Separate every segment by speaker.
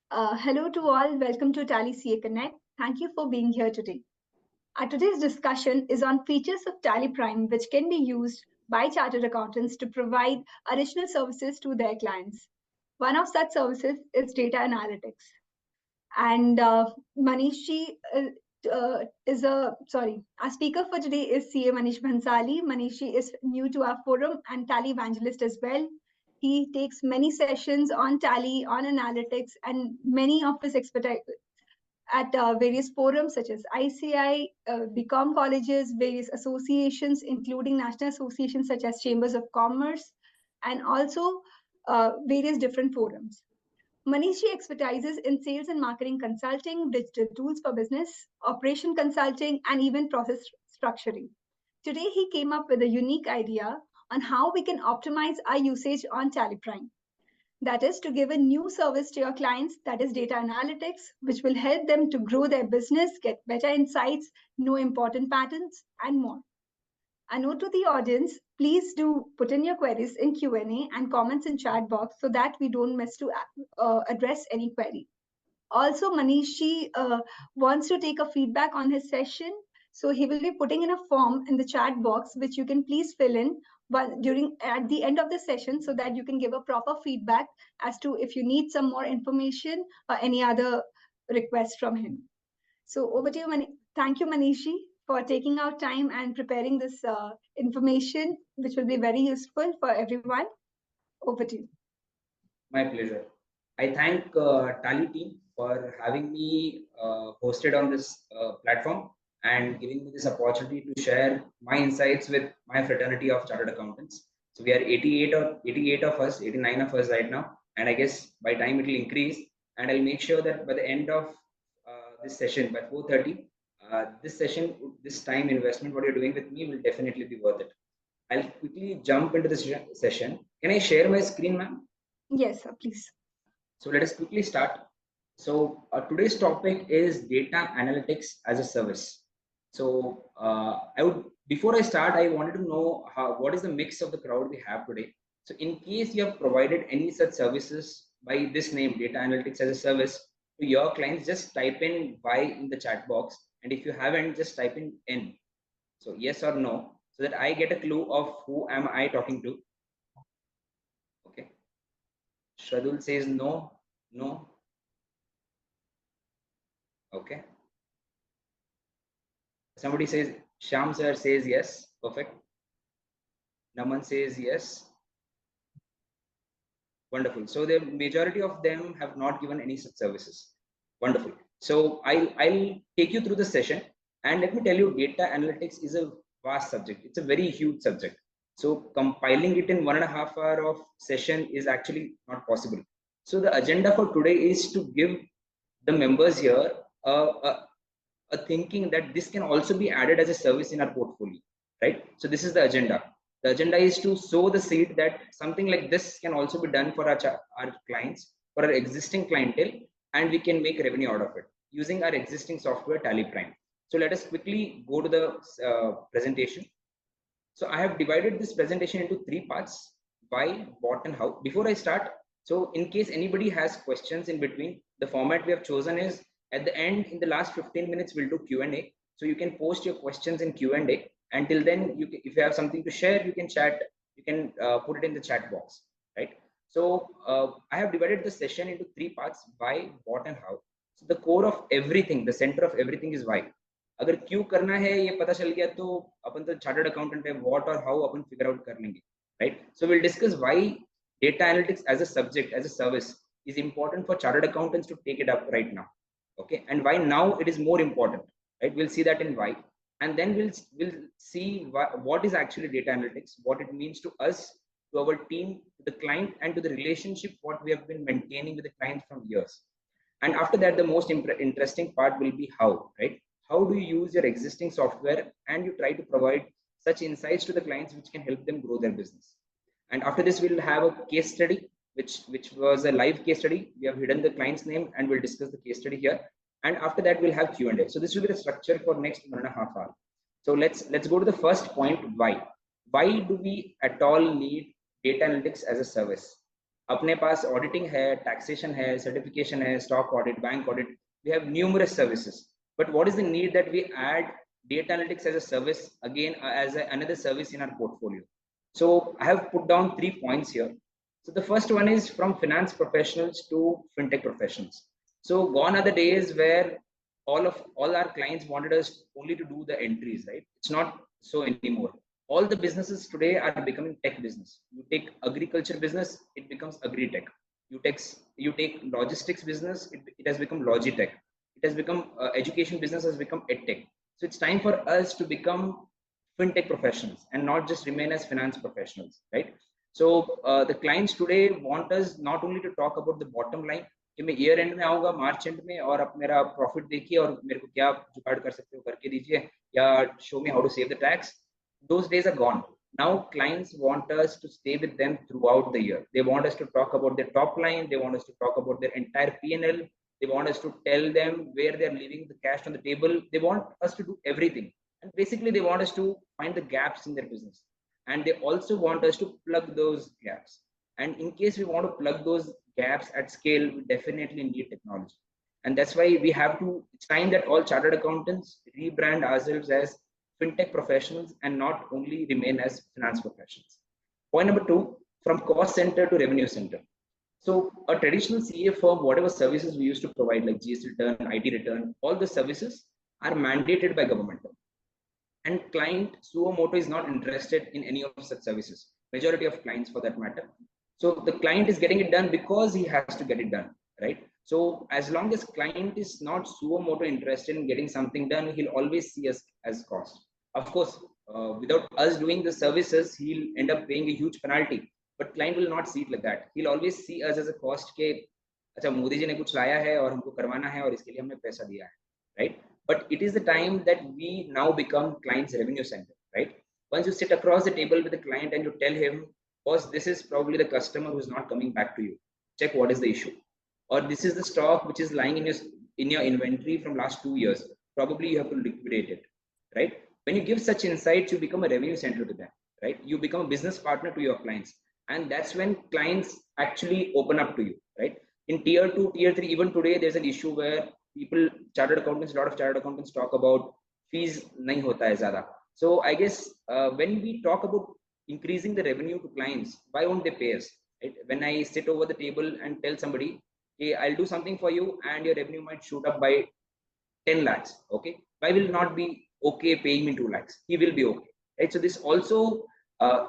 Speaker 1: Hello to all. Welcome to Tally CA Connect. Thank you for being here today. Our today's discussion is on features of TallyPrime, which can be used by chartered accountants to provide additional services to their clients. One of such services is data analytics. And Manish is our speaker for today is CA Manish Bhansali. Manish is new to our forum and Tally evangelist as well. He takes many sessions on Tally, on analytics, and many of his expertise at various forums such as ICI, BCom colleges, various associations, including national associations such as Chambers of Commerce, and also various different forums. Manishi expertises in sales and marketing consulting, digital tools for business, operation consulting, and even process structuring. Today, he came up with a unique idea on how we can optimize our usage on TallyPrime. That is to give a new service to your clients, that is data analytics, which will help them to grow their business, get better insights, know important patterns, and more. A note to the audience, please do put in your queries in Q&A and comments in chat box so that we don't miss to address any query. Also, Manishi wants to take a feedback on his session. So he will be putting in a form in the chat box, which you can please fill in at the end of the session so that you can give a proper feedback as to if you need some more information or any other request from him. So over to you, Thank you, Manishi, for taking out time and preparing this information, which will be very useful for everyone. Over to you.
Speaker 2: My pleasure. I thank Tally team for having me hosted on this platform and giving me this opportunity to share my insights with my fraternity of chartered accountants. So we are 88 of us, 89 of us right now, and I guess by time it will increase. And I'll make sure that by the end of this session, by 4:30, this time investment, what you're doing with me will definitely be worth it. I'll quickly jump into this session. Can I share my screen, ma'am?
Speaker 1: Yes, sir, please.
Speaker 2: So let us quickly start. So today's topic is data analytics as a service. So before I start, I wanted to know what is the mix of the crowd we have today. So in case you have provided any such services by this name, data analytics as a service, to your clients, just type in Y in the chat box. And if you haven't, just type in N. So yes or no, so that I get a clue of who am I talking to. Okay. Shradul says no, no. Okay. Somebody says, Sham sir says yes. Perfect. Naman says yes. Wonderful. So the majority of them have not given any such services. Wonderful. So I'll take you through the session, and let me tell you, data analytics is a vast subject. It's a very huge subject. So compiling it in 1.5 hours of session is actually not possible. So the agenda for today is to give the members here a thinking that this can also be added as a service in our portfolio, right? So this is the agenda. The agenda is to sow the seed that something like this can also be done for our clients, for our existing clientele, and we can make revenue out of it using our existing software TallyPrime. So let us quickly go to the presentation. So I have divided this presentation into 3 parts: why, what, and how. Before I start, so in case anybody has questions in between, the format we have chosen is at the end, in the last 15 minutes, we'll do Q&A. So you can post your questions in Q&A. Until then, if you have something to share, you can chat, you can put it in the chat box, right? So I have divided the session into 3 parts: why, what, and how. So the core of everything, the center of everything is why. अगर क्यों करना है ये पता चल गया तो अपन तो चार्टर्ड अकाउंटेंट है, व्हाट और हाउ अपन फिगर आउट कर लेंगे, right? So will discuss why data analytics as a subject, as a service, is important for chartered accountants to take it up right now. Okay, and why now it is more important, right? We'll see that in why, and then we'll see what is actually data analytics, what it means to us, to our team, to the client, and to the relationship what we have been maintaining with the client from years. And after that, the most interesting part will be how, right? How do you use your existing software and you try to provide such insights to the clients which can help them grow their business. And after this, we'll have a case study, which was a live case study. We have hidden the client's name and we'll discuss the case study here. And after that, we'll have Q&A. So this will be the structure for next 1.5 hours. So let's go to the first point: why. Why do we at all need data analytics as a service? अपने पास auditing है, taxation है, certification है, stock audit, bank audit, we have numerous services. But what is the need that we add data analytics as a service again, as another service in our portfolio? So I have put down 3 points here. So the first one is from finance professionals to fintech professionals. So gone are the days where all our clients wanted us only to do the entries, right? It's not so anymore. All the businesses today are becoming tech business. You take agriculture business, it becomes agri-tech. You take logistics business, it has become logitech. It has become education business has become edtech. So it's time for us to become fintech professionals and not just remain as finance professionals, right? So the clients today want us not only to talk about the bottom line कि मैं year and में आऊंगा, मार्च and में, और अब मेरा profit देखिए और मेरे को क्या जुगाड़ कर सकते हो करके दीजिए, या show me how to save the tax. Those days are gone. Now clients want us to stay with them throughout the year. They want us to talk about their top line. They want us to talk about their entire P&L. They want us to tell them where they're leaving the cash on the table. They want us to do everything. And basically they want us to find the gaps in their business. And they also want us to plug those gaps. And in case we want to plug those gaps at scale, we definitely need technology. And that's why we have to, it's time that all chartered accountants rebrand ourselves as fintech professionals and not only remain as finance professionals. Point number 2, from cost center to revenue center. So a traditional CA firm, whatever services we used to provide like GST return, IT return, all the services are mandated by government. And client suo moto is not interested in any of such services. Majority of clients for that matter. So the client is getting it done because he has to get it done, right? So as long as client is not suo moto interested in getting something done, he'll always see us as cost. Of course, without us doing the services, he'll end up paying a huge penalty. But client will not see it like that. He'll always see us as a cost के अच्छा मोदी जी ने कुछ लाया है और हमको करवाना है और इसके लिए हमने पैसा दिया है, right? But it is the time that we now become client's revenue center, right? Once you sit across the table with the client and you tell him, boss, this is probably the customer who's not coming back to you. Check what is the issue. Or this is the stock which is lying in your inventory from last 2 years. Probably you have to liquidate it, right? When you give such insights, you become a revenue center to them, right? You become a business partner to your clients. And that's when clients actually open up to you, right? In tier 2, tier 3, even today, there's an issue where people, chartered accountants, a lot of chartered accountants talk about fees nahi hota hai zyada. So I guess when we talk about increasing the revenue to clients, why won't they pay us? Right? When I sit over the table and tell somebody, hey, I'll do something for you and your revenue might shoot up by 10 lakhs, okay? Why will not be okay paying me 2 lakhs? He will be okay, right? So this also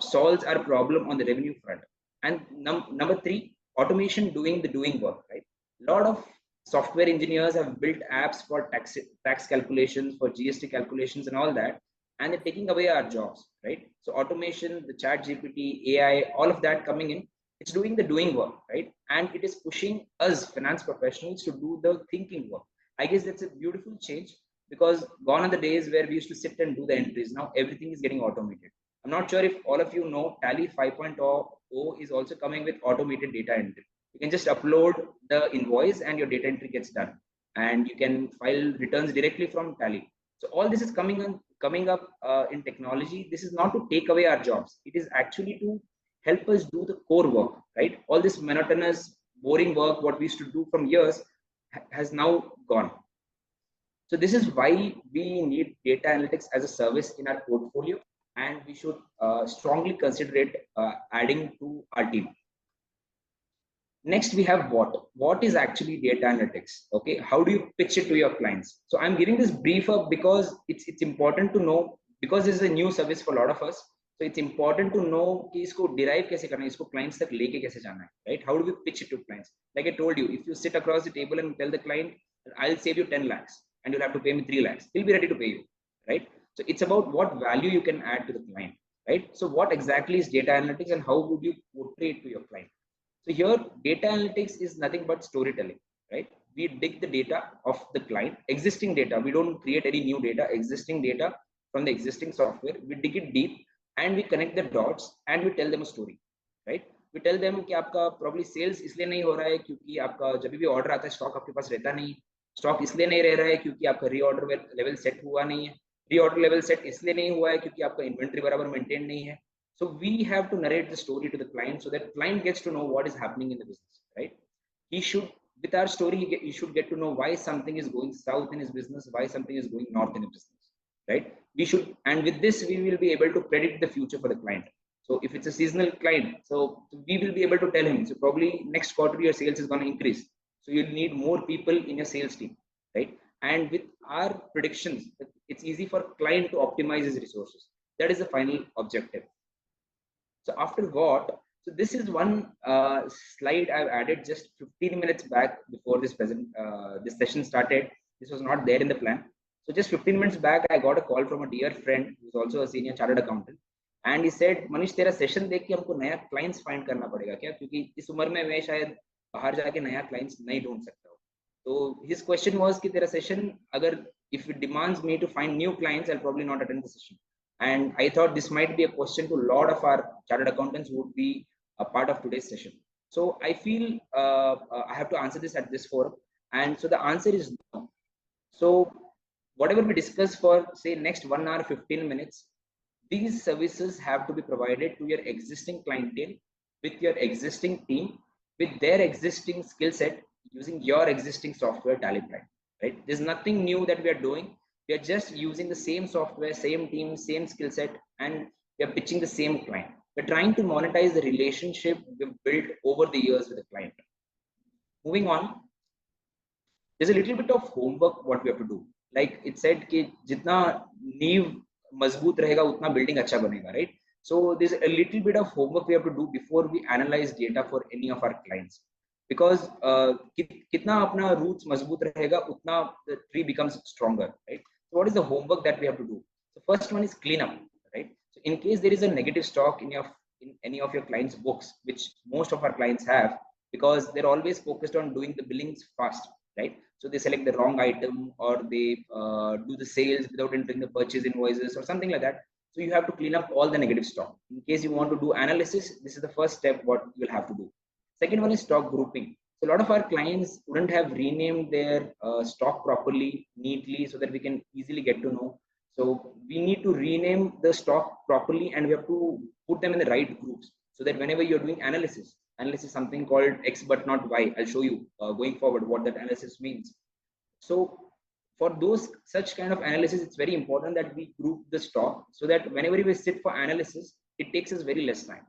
Speaker 2: solves our problem on the revenue front. And number 3, automation doing the doing work, right? A lot of software engineers have built apps for tax calculations, for GST calculations and all that, and they're taking away our jobs, right? So automation, the chat GPT, AI, all of that coming in, it's doing the doing work, right? And it is pushing us finance professionals to do the thinking work. I guess that's a beautiful change, because gone are the days where we used to sit and do the entries. Now everything is getting automated. I'm not sure if all of you know, Tally 5.0 is also coming with automated data entry. You can just upload the invoice and your data entry gets done, and you can file returns directly from Tally. So all this is coming up in technology. This is not to take away our jobs. It is actually to help us do the core work, right? All this monotonous, boring work, what we used to do from years, has now gone. So this is why we need data analytics as a service in our portfolio, and we should strongly consider it adding to our team. Next, we have what is actually data analytics. Okay, how do you pitch it to your clients? So I'm giving this brief up because it's important to know, because this is a new service for a lot of us. So it's important to know कि इसको derive कैसे करना है, इसको clients तक लेके कैसे जाना है, right? How do we pitch it to clients? Like I told you, if you sit across the table and tell the client, I'll save you 10 lakhs and you'll have to pay me 3 lakhs, he'll be ready to pay you, right? So it's about what value you can add to the client, right? So what exactly is data analytics and how would you portray it to your client? So here, data analytics is nothing but storytelling, right? We dig the data of the client, existing data. We don't create any new data, existing data from the existing software. We dig it deep and we connect the dots and we tell them a story, right? We tell them कि आपका probably sales इसलिए नहीं हो रहा है क्योंकि आपका जब भी order आता है stock आपके पास रहता नहीं, stock इसलिए नहीं रह रहा है क्योंकि आपका reorder level set हुआ नहीं है, reorder level set इसलिए नहीं हुआ है क्योंकि आपका inventory बराबर maintain नहीं है. So we have to narrate the story to the client so that client gets to know what is happening in the business, right? He should, with our story, he should get to know why something is going south in his business, why something is going north in his business, right? We should, and with this, we will be able to predict the future for the client. So if it's a seasonal client, so we will be able to tell him, so probably next quarter your sales is going to increase. So you'll need more people in your sales team, right? And with our predictions, it's easy for client to optimize his resources. That is the final objective. So after what? So this is one slide I've added just 15 minutes back before this session started. This was not there in the plan. So just 15 minutes back, I got a call from a dear friend who's also a senior chartered accountant, and he said, "Manish, तेरा session देख के हमको नया clients find करना पड़ेगा क्या? क्योंकि इस उम्र में मैं शायद बाहर जाके नया clients नहीं ढूंढ सकता हूँ." So his question was कि तेरा session अगर if it demands me to find new clients, I'll probably not attend the session. And I thought this might be a question to a lot of our chartered accountants who would be a part of today's session. So I feel I have to answer this at this forum. And so the answer is no. So whatever we discuss for say next 1 hour, 15 minutes, these services have to be provided to your existing clientele with your existing team, with their existing skill set using your existing software TallyPrime, right? There's nothing new that we are doing. We are just using the same software, same team, same skill set, and we are pitching the same client. We're trying to monetize the relationship we've built over the years with the client. Moving on, there's a little bit of homework what we have to do. Like it said कि जितना नींव मजबूत रहेगा उतना building अच्छा बनेगा, right? So there's a little bit of homework we have to do before we analyze data for any of our clients, because कितना अपना roots मजबूत रहेगा उतना the tree becomes stronger, right? So what is the homework that we have to do? The first one is cleanup, right? So in case there is a negative stock in any of your clients' books, which most of our clients have, because they're always focused on doing the billings fast, right? So they select the wrong item, or they do the sales without entering the purchase invoices or something like that. So you have to clean up all the negative stock. In case you want to do analysis, this is the first step what you'll have to do. Second one is stock grouping. So a lot of our clients wouldn't have renamed their stock properly, neatly, so that we can easily get to know. So we need to rename the stock properly, and we have to put them in the right groups, so that whenever you're doing analysis is something called X but not Y. I'll show you going forward what that analysis means. So for those such kind of analysis, it's very important that we group the stock so that whenever we sit for analysis, it takes us very less time.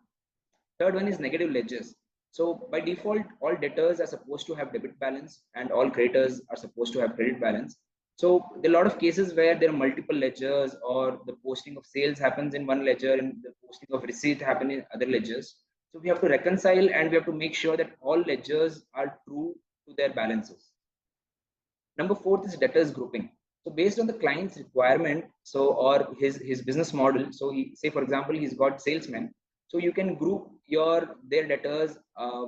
Speaker 2: Third one is negative ledgers. So by default, all debtors are supposed to have debit balance and all creditors are supposed to have credit balance. So there are a lot of cases where there are multiple ledgers, or the posting of sales happens in one ledger and the posting of receipt happen in other ledgers. So we have to reconcile, and we have to make sure that all ledgers are true to their balances. Number fourth is debtors grouping. So based on the client's requirement, so or his business model. So he, say for example, he's got salesmen. So you can group their debtors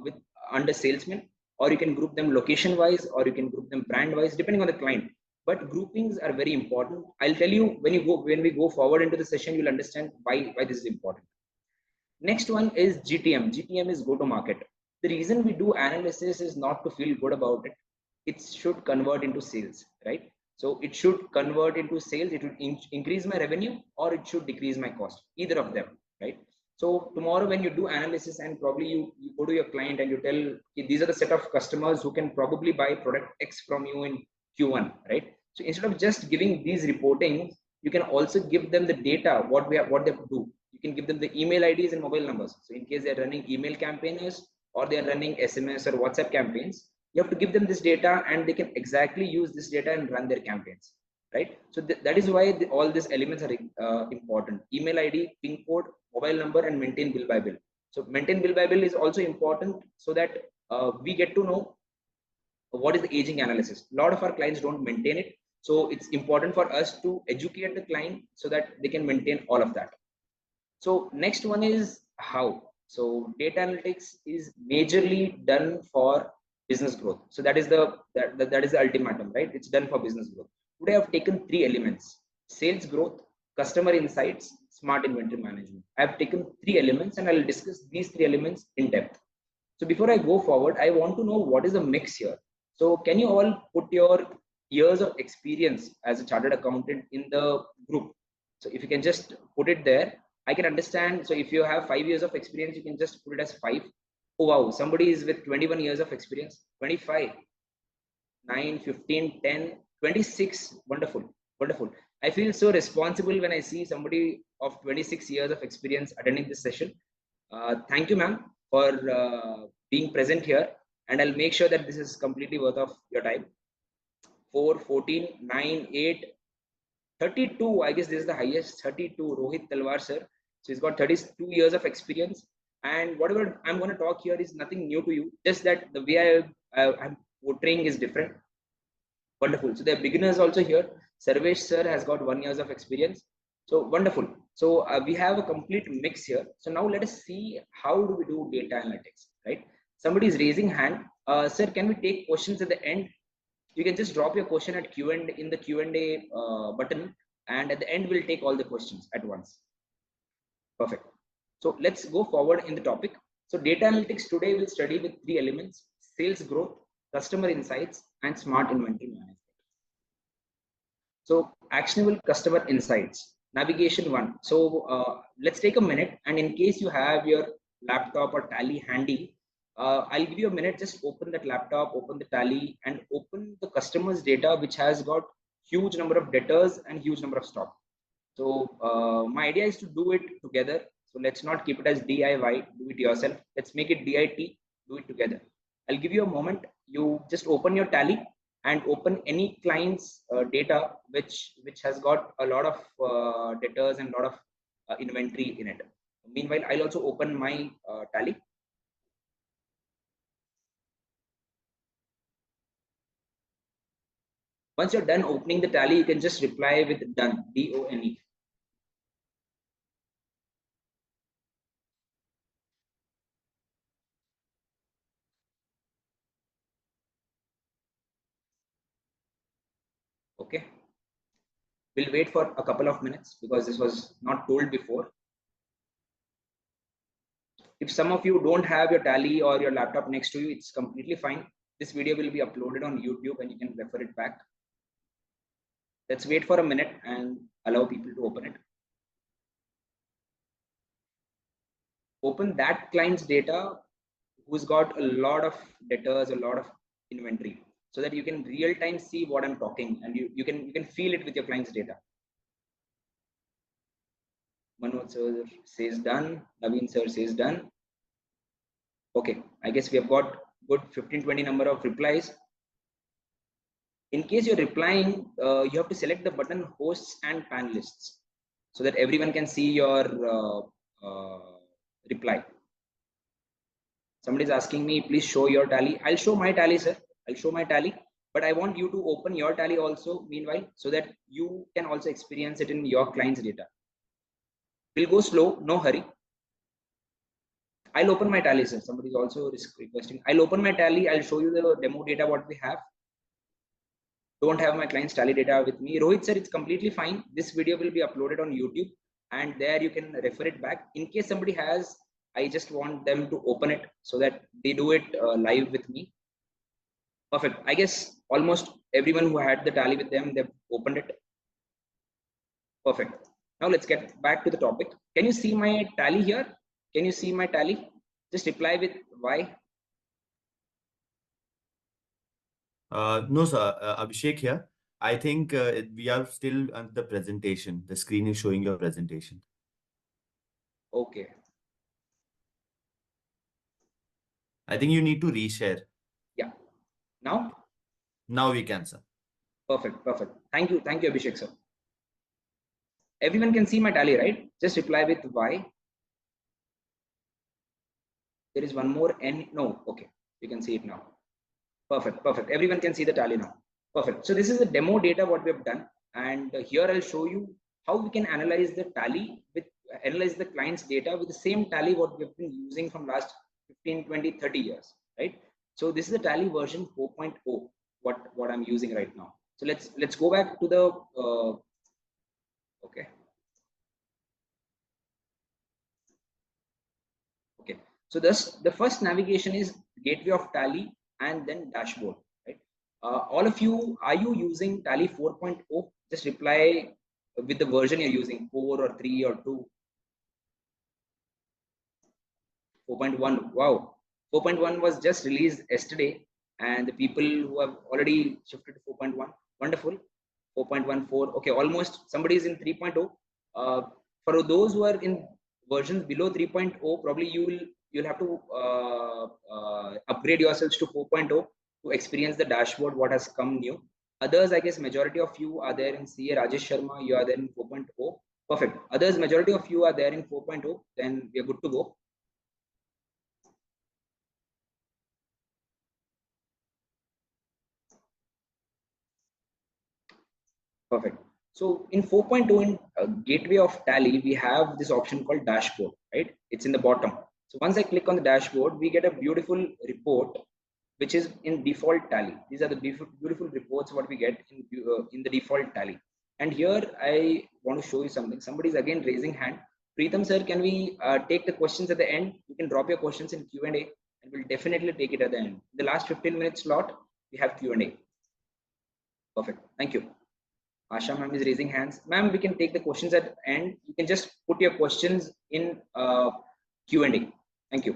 Speaker 2: with under salesmen, or you can group them location wise, or you can group them brand wise, depending on the client. But groupings are very important. I'll tell you when we go forward into the session, you'll understand why this is important. Next one is GTM. GTM is go to market. The reason we do analysis is not to feel good about it. It should convert into sales, right? So it should convert into sales. It would increase my revenue, or it should decrease my cost, either of them, right? So tomorrow when you do analysis, and probably you go to your client and you tell, these are the set of customers who can probably buy product X from you in Q1, right? So instead of just giving these reporting, you can also give them the data, what they have to do. You can give them the email IDs and mobile numbers. So in case they're running email campaigns, or they're running SMS or WhatsApp campaigns, you have to give them this data, and they can exactly use this data and run their campaigns, right? So that is why all these elements are important. Email ID, PIN code, mobile number, and maintain bill by bill. So maintain bill by bill is also important, so that we get to know what is the aging analysis. A lot of our clients don't maintain it. So it's important for us to educate the client so that they can maintain all of that. So next one is how. So data analytics is majorly done for business growth. So that is the ultimatum, right? It's done for business growth. Today I've taken 3 elements: sales growth, customer insights, smart inventory management. I've taken 3 elements, and I'll discuss these 3 elements in depth. So before I go forward, I want to know what is the mix here. So can you all put your years of experience as a chartered accountant in the group? So if you can just put it there. I can understand. So if you have 5 years of experience, you can just put it as 5. Oh wow, somebody is with 21 years of experience, 25, 9, 15, 10, 26. Wonderful, wonderful. I feel so responsible when I see somebody of 26 years of experience attending this session. Thank you, ma'am, for being present here. And I'll make sure that this is completely worth of your time. 4, 14, 9, 8, 32. I guess this is the highest, 32. Rohit Talwar, sir. So he's got 32 years of experience. And whatever I'm going to talk here is nothing new to you. Just that the way I'm portraying is different. Wonderful. So there are beginners also here. Sarvesh sir has got 1 years of experience. So wonderful. So we have a complete mix here. So now let us see how do we do data analytics, right? Somebody is raising hand. Sir, can we take questions at the end? You can just drop your question at Q&A in the Q&A button, and at the end we'll take all the questions at once. Perfect. So let's go forward in the topic. So data analytics today will study with 3 elements: sales growth, customer insights, and smart inventory management. So actionable customer insights, navigation 1. So let's take a minute, and in case you have your laptop or Tally handy, I'll give you a minute. Just open that laptop, open the Tally, and open the customer's data, which has got huge number of debtors and huge number of stock. So my idea is to do it together. So let's not keep it as DIY, do it yourself. Let's make it DIT, do it together. I'll give you a moment. You just open your Tally and open any client's data which has got a lot of debtors and a lot of inventory in it. Meanwhile, I'll also open my Tally. Once you're done opening the Tally, you can just reply with done, D-O-N-E. Okay. We'll wait for a couple of minutes because this was not told before. If some of you don't have your Tally or your laptop next to you, it's completely fine. This video will be uploaded on YouTube and you can refer it back. Let's wait for a minute and allow people to open it. Open that client's data who's got a lot of debtors, a lot of inventory, so that you can real time see what I'm talking and you can feel it with your client's data. Manoj sir says done. Naveen sir says done. Okay, I guess we have got good 15-20 number of replies. In case you're replying, you have to select the button hosts and panelists so that everyone can see your reply. Somebody is asking me, please show your Tally. I'll show my Tally, sir. I'll show my Tally, but I want you to open your Tally also meanwhile, so that you can also experience it in your client's data. We'll go slow, no hurry. I'll open my Tally, sir. Somebody is also requesting. I'll open my Tally. I'll show you the demo data, what we have. Don't have my client's Tally data with me. Rohit sir, it's completely fine. This video will be uploaded on YouTube and there you can refer it back. In case somebody has, I just want them to open it so that they do it live with me. Perfect. I guess almost everyone who had the Tally with them, they've opened it. Perfect. Now let's get back to the topic. Can you see my Tally here? Can you see my Tally? Just reply with why.
Speaker 3: No, sir. Abhishek here. I think we are still on the presentation. The screen is showing your presentation.
Speaker 2: Okay.
Speaker 3: I think you need to reshare.
Speaker 2: Yeah. Now?
Speaker 3: Now we can, sir.
Speaker 2: Perfect. Perfect. Thank you. Thank you, Abhishek, sir. Everyone can see my Tally, right? Just reply with why. There is one more N. No. Okay. You can see it now. Perfect. Perfect. Everyone can see the Tally now. Perfect. So this is the demo data what we have done. And here I'll show you how we can analyze the Tally analyze the client's data with the same Tally what we've been using from last 15, 20, 30 years, right? So this is the Tally version 4.0, what I'm using right now. So let's go back to the, okay. Okay. So the first navigation is gateway of Tally and then dashboard, right? All of you, are you using Tally 4.0? Just reply with the version you're using, 4 or 3 or 2. 4.1. Wow, 4.1 was just released yesterday, and the people who have already shifted to 4.1, wonderful. 4.14, okay, almost somebody is in 3.0. For those who are in versions below 3.0, probably you'll have to upgrade yourselves to 4.0 to experience the dashboard what has come new. Others, I guess majority of you are there in CA Rajesh Sharma, you are there in 4.0. Perfect. Others, majority of you are there in 4.0, then we are good to go. Perfect. So in 4.2 in gateway of Tally, we have this option called dashboard, right? It's in the bottom. So once I click on the dashboard, we get a beautiful report, which is in default Tally. These are the beautiful reports what we get in the default Tally. And here I want to show you something. Somebody is again raising hand. Preetham sir, can we take the questions at the end? You can drop your questions in Q&A, and we'll definitely take it at the end. The last 15-minute slot, we have Q&A. Perfect. Thank you. Asha ma'am is raising hands. Ma'am, we can take the questions at the end. You can just put your questions in Q&A. Thank you.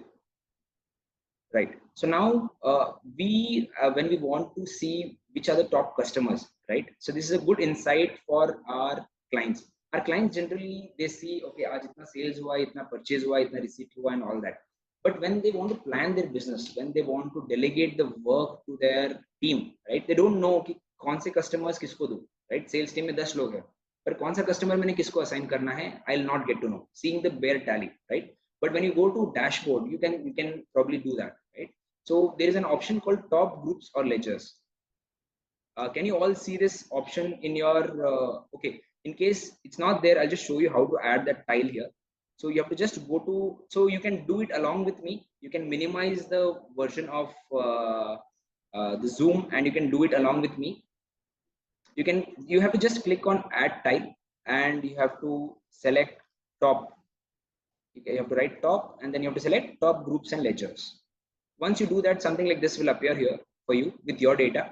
Speaker 2: Right. So now when we want to see which are the top customers, right? So this is a good insight for our clients. Our clients generally, they see, okay, aaj itna sales hua, itna purchase hua, itna receipt hua, and all that. But when they want to plan their business, when they want to delegate the work to their team, right? They don't know कि कौन से customers किसको दूं, right? Sales team में 10 लोग हैं, पर कौन सा customer मैंने किसको assign करना है, I'll not get to know. Seeing the bare tally, right? But when you go to dashboard, you can probably do that, right? So there is an option called top groups or ledgers. Can you all see this option in your okay? In case it's not there, I'll just show you how to add that tile here. So you have to just go to, so you can do it along with me. You can minimize the version of the Zoom, and you can do it along with me. You have to just click on add tile, and you have to select top. You have to write top, and then you have to select top groups and ledgers. Once you do that, something like this will appear here for you with your data.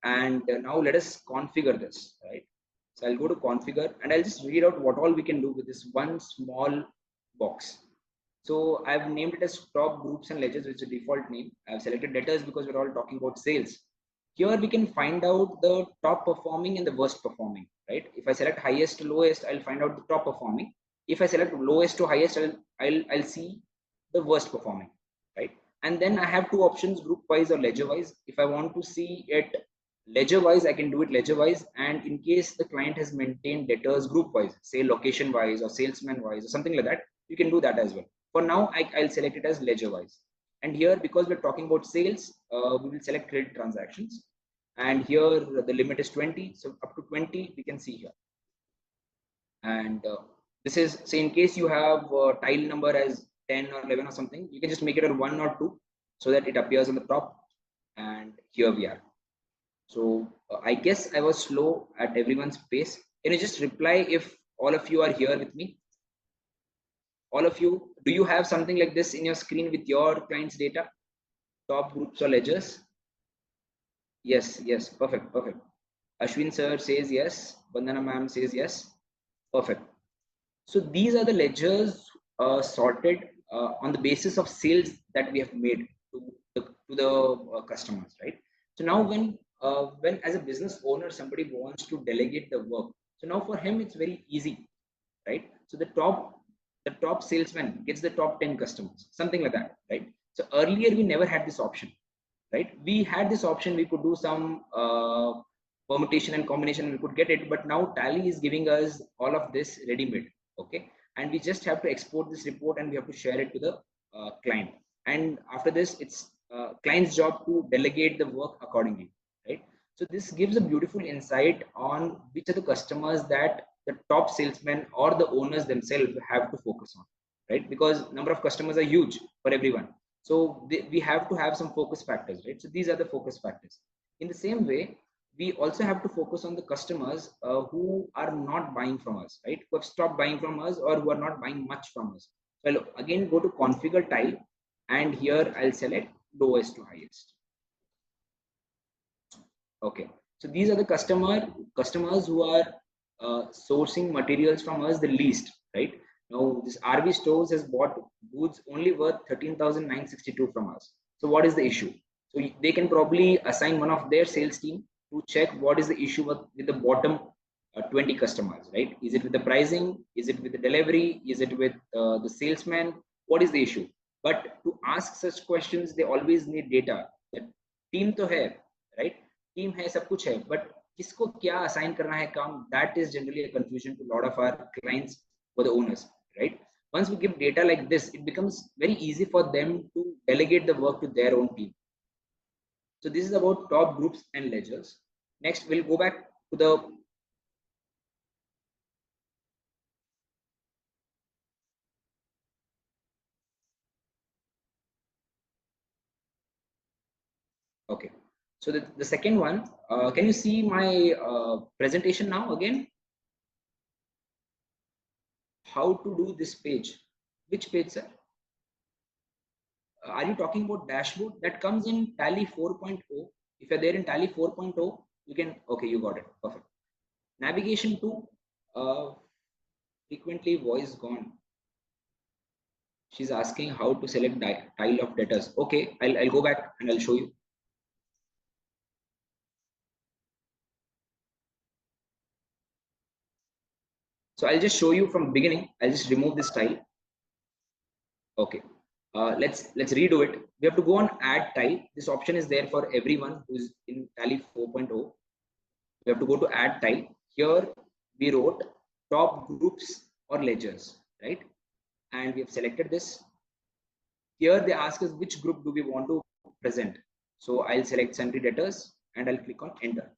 Speaker 2: And now let us configure this, right? So I'll go to configure, and I'll just read out what all we can do with this one small box. So I've named it as top groups and ledgers, which is the default name. I've selected letters because we're all talking about sales. Here we can find out the top performing and the worst performing, right? If I select highest to lowest, I'll find out the top performing. If I select lowest to highest, I'll see the worst performing, right? And then I have two options, group wise or ledger wise. If I want to see it ledger wise, I can do it ledger wise. And in case the client has maintained debtors group wise, say location wise or salesman wise or something like that, you can do that as well. For now, I'll select it as ledger wise. And here, because we're talking about sales, we will select credit transactions. And here the limit is 20. So up to 20, we can see here. And this is, say in case you have tile number as 10 or 11 or something, you can just make it a 1 or 2 so that it appears on the top. And here we are. So I guess I was slow at everyone's pace. Can you just reply if all of you are here with me? All of you, do you have something like this in your screen with your client's data? Top groups or ledgers? Yes, yes, perfect, perfect. Ashwin sir says yes. Vandana ma'am says yes. Perfect. So these are the ledgers sorted on the basis of sales that we have made to the customers, right? So now when as a business owner, somebody wants to delegate the work. So now for him, it's very easy, right? So the top salesman gets the top 10 customers, something like that, right? So earlier we never had this option, right? We had this option, we could do some permutation and combination, we could get it, but now Tally is giving us all of this ready-made, okay? And we just have to export this report and we have to share it to the client. And after this, it's client's job to delegate the work accordingly, right? So this gives a beautiful insight on which are the customers that the top salesmen or the owners themselves have to focus on, right? Because number of customers are huge for everyone. So we have to have some focus factors, right? So these are the focus factors. In the same way, we also have to focus on the customers who are not buying from us, right? Who have stopped buying from us or who are not buying much from us. So I'll again go to configure tile, and here I'll select lowest to highest. Okay, so these are the customers who are sourcing materials from us the least, right? Now this RB Stores has bought goods only worth 13,962 from us. So what is the issue? So they can probably assign one of their sales team to check what is the issue with the bottom 20 customers, right? Is it with the pricing? Is it with the delivery? Is it with the salesman? What is the issue? But to ask such questions, they always need data. That team to hai, right? Team hai, sab kuch hai, but किसको क्या assign करना है काम? That is generally a confusion to a lot of our clients or the owners, right? Once we give data like this, it becomes very easy for them to delegate the work to their own team. So this is about top groups and ledgers. Next, we'll go back to the okay. So the second one, can you see my presentation now again? How to do this page? Which page, sir? Are you talking about dashboard that comes in Tally 4.0? If you're there in Tally 4.0, you can, okay, you got it, perfect. Navigation to frequently voice gone. She's asking how to select tile of debtors. Okay, I'll go back and I'll show you. So I'll just show you from beginning. I'll just remove this tile. Okay. Let's redo it. We have to go on add tile. This option is there for everyone who's in Tally 4.0. We have to go to add tile. Here we wrote top groups or ledgers, right? And we have selected this. Here they ask us which group do we want to present. So I'll select sundry debtors and I'll click on enter.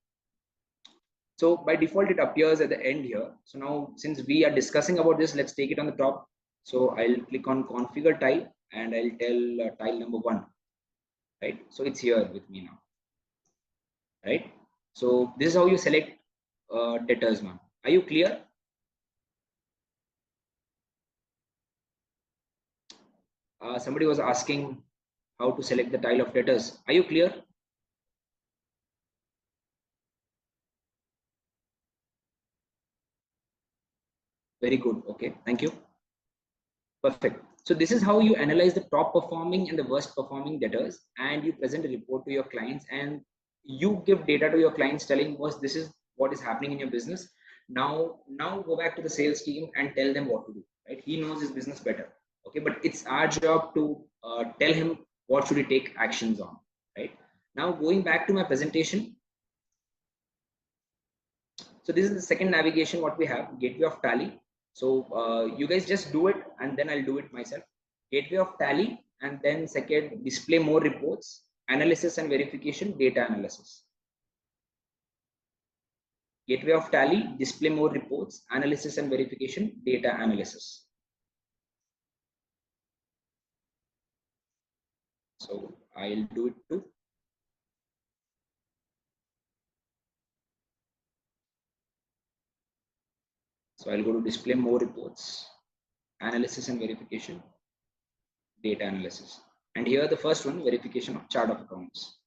Speaker 2: So by default, it appears at the end here. So now since we are discussing about this, let's take it on the top. So I'll click on configure tile and I'll tell tile number 1, right? So it's here with me now, right? So this is how you select debtors now. Are you clear? Somebody was asking how to select the tile of debtors. Are you clear? Very good. Okay, thank you. Perfect. So this is how you analyze the top performing and the worst performing debtors, and you present a report to your clients, and you give data to your clients telling us this is what is happening in your business. Now go back to the sales team and tell them what to do, right? He knows his business better. Okay, but it's our job to tell him what should he take actions on, right? Now going back to my presentation. So this is the second navigation what we have, gateway of Tally. So you guys just do it and then I'll do it myself. Gateway of Tally, and then second, display more reports, analysis and verification, data analysis. Gateway of Tally, display more reports, analysis and verification, data analysis. So I'll do it too. So I'll go to display more reports, analysis and verification, data analysis. And here the first one, verification of chart of accounts.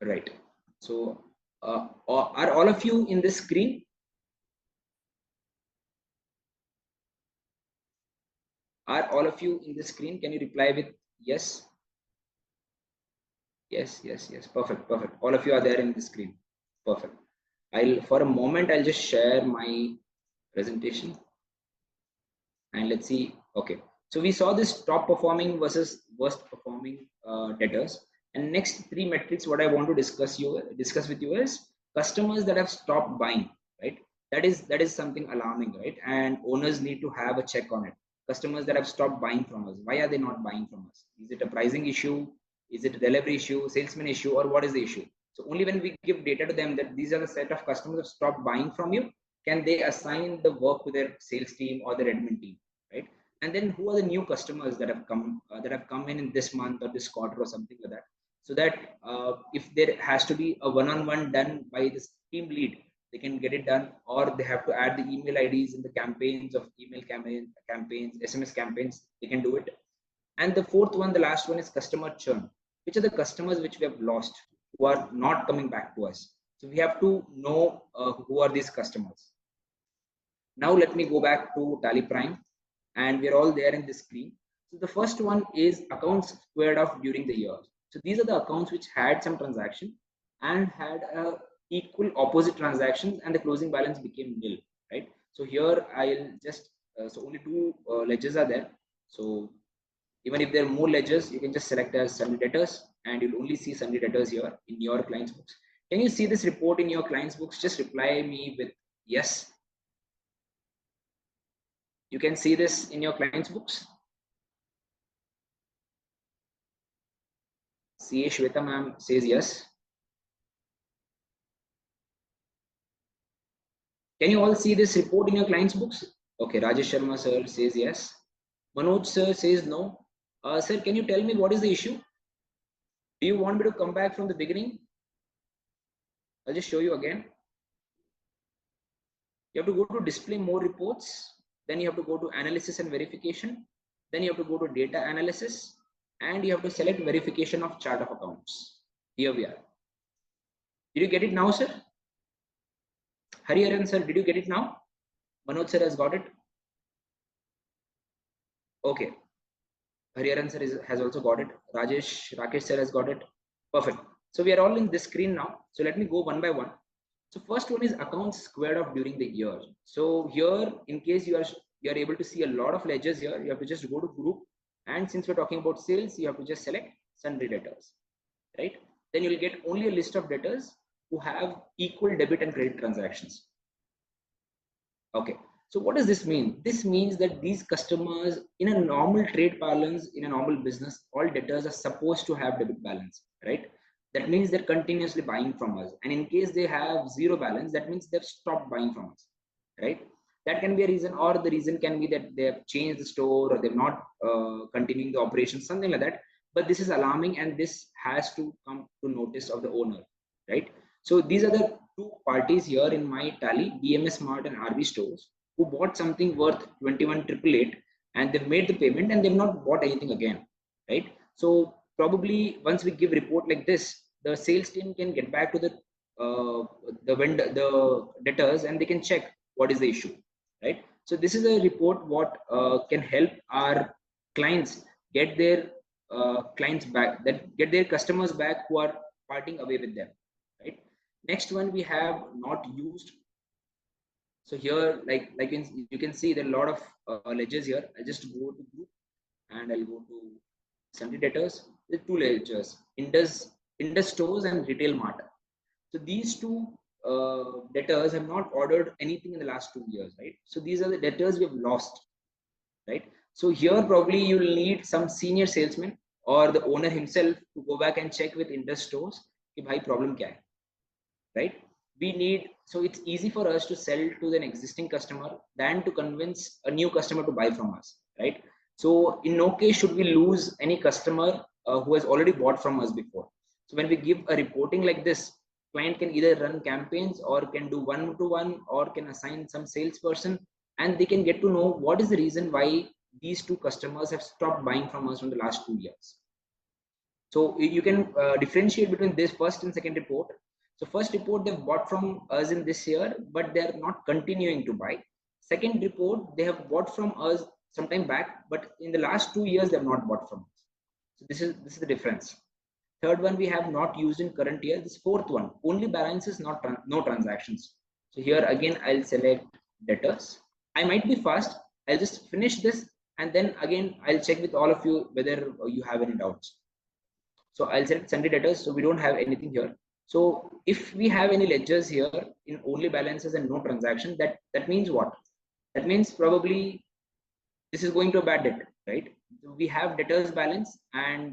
Speaker 2: Right. So are all of you in this screen? Are all of you in the screen? Can you reply with yes? Yes, yes, yes. Perfect, perfect. All of you are there in the screen. Perfect. For a moment, I'll just share my presentation and let's see. Okay. So we saw this top performing versus worst performing debtors. And next 3 metrics, what I want to discuss with you is customers that have stopped buying, right? That is something alarming, right? And owners need to have a check on it. Customers that have stopped buying from us, why are they not buying from us? Is it a pricing issue? Is it a delivery issue, salesman issue, or what is the issue? So only when we give data to them that these are the set of customers that stopped buying from you, can they assign the work to their sales team or their admin team, right? And then who are the new customers that have come in this month or this quarter or something like that, so that if there has to be a one-on-one done by this team lead, they can get it done, or they have to add the email IDs in the campaigns of email campaigns, SMS campaigns, they can do it. And the fourth one, the last one, is customer churn. Which are the customers which we have lost, who are not coming back to us? So we have to know who are these customers. Now let me go back to TallyPrime, and we're all there in this screen. So the first one is accounts squared off during the year. So these are the accounts which had some transaction and had equal opposite transactions, and the closing balance became nil, right? So here I'll just so only two ledgers are there. So even if there are more ledgers, you can just select as sundry debtors, and you'll only see sundry debtors here in your client's books. Can you see this report in your client's books? Just reply me with yes. You can see this in your client's books. CA Shweta ma'am says yes. Can you all see this report in your client's books? Okay, Rajesh Sharma sir says yes. Manoj sir says no. Sir, can you tell me what is the issue? Do you want me to come back from the beginning? I'll just show you again. You have to go to display more reports. Then you have to go to analysis and verification. Then you have to go to data analysis. And you have to select verification of chart of accounts. Here we are. Did you get it now, sir? Hariharan sir, did you get it now? Manoj sir has got it. Okay. Hariharan sir has also got it. Rakesh sir has got it. Perfect. So we are all in this screen now. So let me go one by one. So first one is accounts squared off during the year. So here, in case you are able to see a lot of ledgers here, you have to just go to group, and since we're talking about sales, you have to just select sundry debtors, right? Then you'll get only a list of debtors who have equal debit and credit transactions. Okay. So what does this mean? This means that these customers, in a normal trade parlance, in a normal business, all debtors are supposed to have debit balance, right? That means they're continuously buying from us. And in case they have zero balance, that means they've stopped buying from us, right? That can be a reason, or the reason can be that they have changed the store, or they're not continuing the operation, something like that. But this is alarming, and this has to come to notice of the owner, right? So these are the two parties here in my tally, BMS Mart and RV stores, who bought something worth 21,888, and they've made the payment and they've not bought anything again, right? So probably once we give report like this, the sales team can get back to the debtors, and they can check what is the issue, right? So this is a report what can help our clients get their clients back, that get their customers back who are parting away with them, right? Next one we have not used. So here, you can see there are a lot of ledgers here. I'll just go to group, and I'll go to sundry debtors. There are two ledgers: Indus stores and retail mart. So these two debtors have not ordered anything in the last 2 years, right? So these are the debtors we have lost, right? So here probably you will need some senior salesman or the owner himself to go back and check with Indus stores कि भाई problem क्या है, right? We need, so it's easy for us to sell to an existing customer than to convince a new customer to buy from us, right? So in no case should we lose any customer who has already bought from us before. So when we give a reporting like this, client can either run campaigns or can do one-to-one or can assign some salesperson, and they can get to know what is the reason why these two customers have stopped buying from us from the last 2 years. So you can differentiate between this first and second report. So first report they've bought from us in this year, but they're not continuing to buy. Second report, they have bought from us sometime back, but in the last 2 years they have not bought from us. So this is the difference. Third one we have not used in current year. This fourth one, only balances, not no transactions. So here again I'll select debtors. I might be fast. I'll just finish this, and then again I'll check with all of you whether you have any doubts. So I'll select sundry debtors. So we don't have anything here. So if we have any ledgers here in only balances and no transaction, that means what? That means probably this is going to a bad debt, right? So we have debtors balance,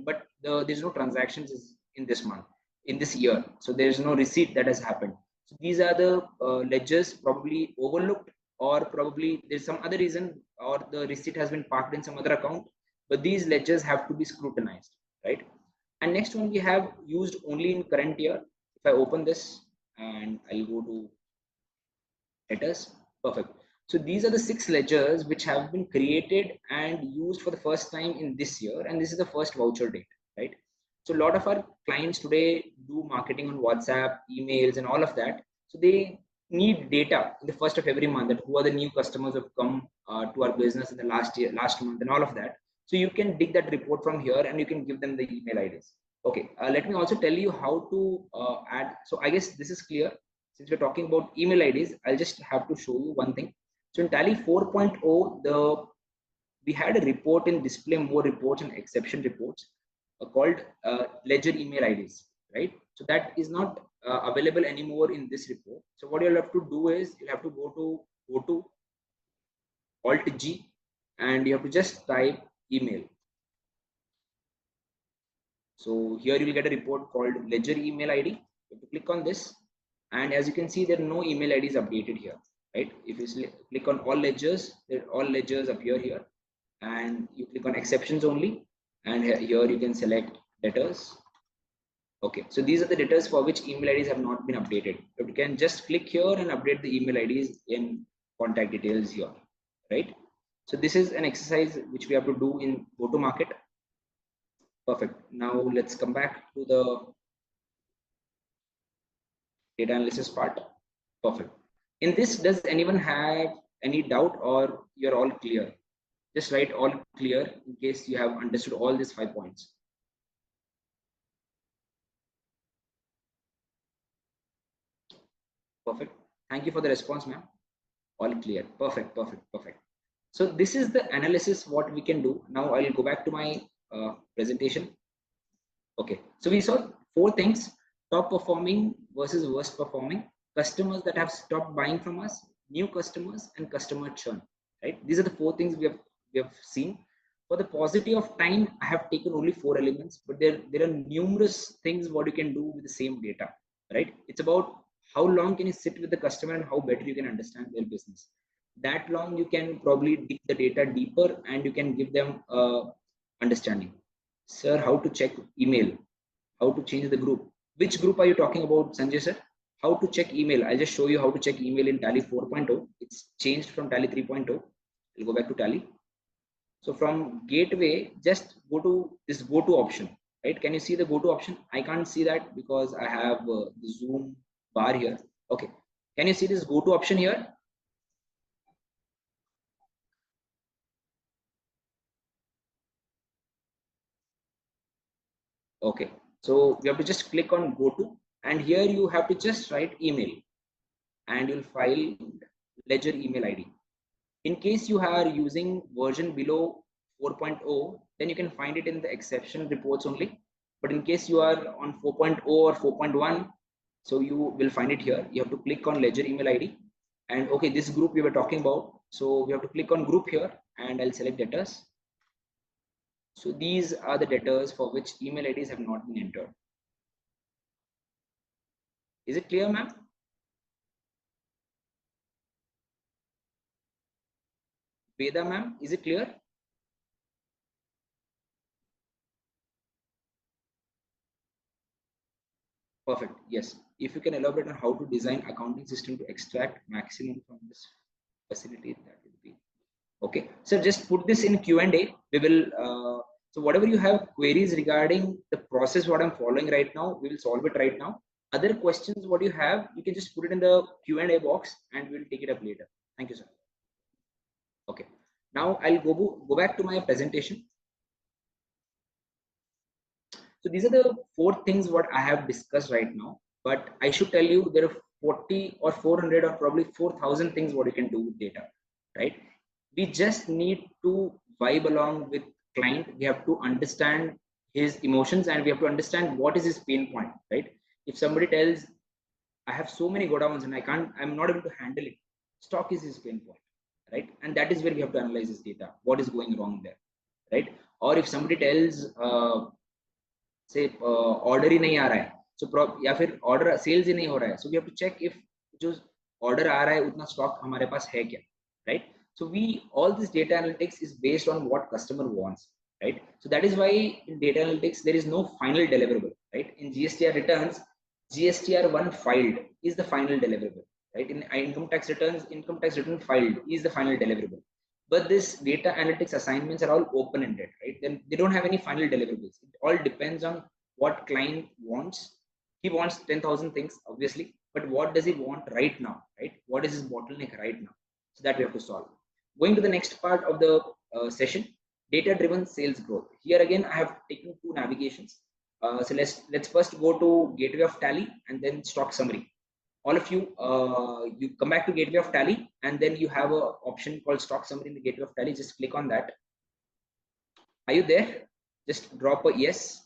Speaker 2: but there's no transactions in this month, in this year. So there's no receipt that has happened. So these are the ledgers probably overlooked, or probably there's some other reason, or the receipt has been parked in some other account. But these ledgers have to be scrutinized, right? And next one we have used only in current year. If I open this and I'll go to debtors, perfect. So these are the 6 ledgers which have been created and used for the first time in this year, and this is the first voucher date, right? So a lot of our clients today do marketing on WhatsApp, emails, and all of that. So they need data in the first of every month, that who are the new customers who have come to our business in the last month and all of that. So you can dig that report from here and you can give them the email IDs. Okay, let me also tell you how to add. So I guess this is clear. Since we're talking about email IDs, I'll just have to show you one thing. So in Tally 4.0, we had a report in display more reports and exception reports called ledger email IDs, right? So that is not available anymore in this report. So what you'll have to do is you have to go to Alt G and you have to just type email. So here you will get a report called ledger email ID. You have to click on this, and as you can see, there are no email IDs updated here, right? If you click on all ledgers, all ledgers appear here, and you click on exceptions only, and here you can select debtors. Okay, so these are the debtors for which email IDs have not been updated. You can just click here and update the email IDs in contact details here, right? So this is an exercise which we have to do in go to market. Perfect. Now let's come back to the data analysis part. Perfect. In this, does anyone have any doubt, or you're all clear? Just write all clear in case you have understood all these 5 points. Perfect. Thank you for the response, ma'am. All clear. Perfect, perfect, perfect. So this is the analysis what we can do. Now I'll go back to my presentation. Okay, so we saw 4 things: top performing versus worst performing, customers that have stopped buying from us, new customers, and customer churn, right? These are the 4 things we have seen. For the paucity of time, I have taken only 4 elements, but there are numerous things what you can do with the same data, right? It's about how long can you sit with the customer and how better you can understand their business. That long you can probably dig the data deeper and you can give them understanding. Sir, how to check email, how to change the group? Which group are you talking about, Sanjay sir? How to check email? I'll just show you how to check email in Tally 4.0. It's changed from Tally 3.0. I'll go back to Tally. So from gateway, just go to this go to option, right? Can you see the go to option? I can't see that because I have the Zoom bar here. Okay, can you see this go to option here? Okay, so you have to just click on go to, and here you have to just write email and you'll find ledger email ID. In case you are using version below 4.0, then you can find it in the exception reports only. But in case you are on 4.0 or 4.1, so you will find it here. You have to click on ledger email ID, and okay, this group we were talking about. So we have to click on group here, and I'll select debtors. So these are the debtors for which email IDs have not been entered. Is it clear, ma'am? Veda, ma'am, is it clear? Perfect. Yes. If you can elaborate on how to design accounting system to extract maximum from this facility, that would be okay. So just put this in Q&A. We will. So whatever you have queries regarding the process, what I'm following right now, we will solve it right now. Other questions, what you have, you can just put it in the Q&A box, and we'll take it up later. Thank you, sir. Okay. Now I'll go back to my presentation. So these are the 4 things what I have discussed right now, but I should tell you there are 40 or 400 or probably 4,000 things what you can do with data, right? We just need to vibe along with client. We have to understand his emotions and we have to understand what is his pain point, right? If somebody tells, I have so many godowns and I'm not able to handle it, stock is his pain point, right? And that is where we have to analyze this data. What is going wrong there, right? Or if somebody tells, say order ही नहीं आ रहा है, so या फिर order sales ही नहीं हो रहा है, so we have to check if जो order आ रहा है उतना stock हमारे पास है क्या, right? So all this data analytics is based on what customer wants, right? So that is why in data analytics there is no final deliverable, right? In GSTR returns, GSTR1 filed is the final deliverable, right? In income tax returns, income tax return filed is the final deliverable. But this data analytics assignments are all open-ended, right? Then they don't have any final deliverables. It all depends on what client wants. He wants 10,000 things, obviously. but what does he want right now, right? What is his bottleneck right now? So that we have to solve. Going to the next part of the session, data driven sales growth. Here again I have taken two navigations. So let's first go to gateway of Tally and then stock summary. All of you, you come back to gateway of Tally and then you have a option called stock summary in the gateway of Tally. Just click on that. Are you there? Just drop a yes.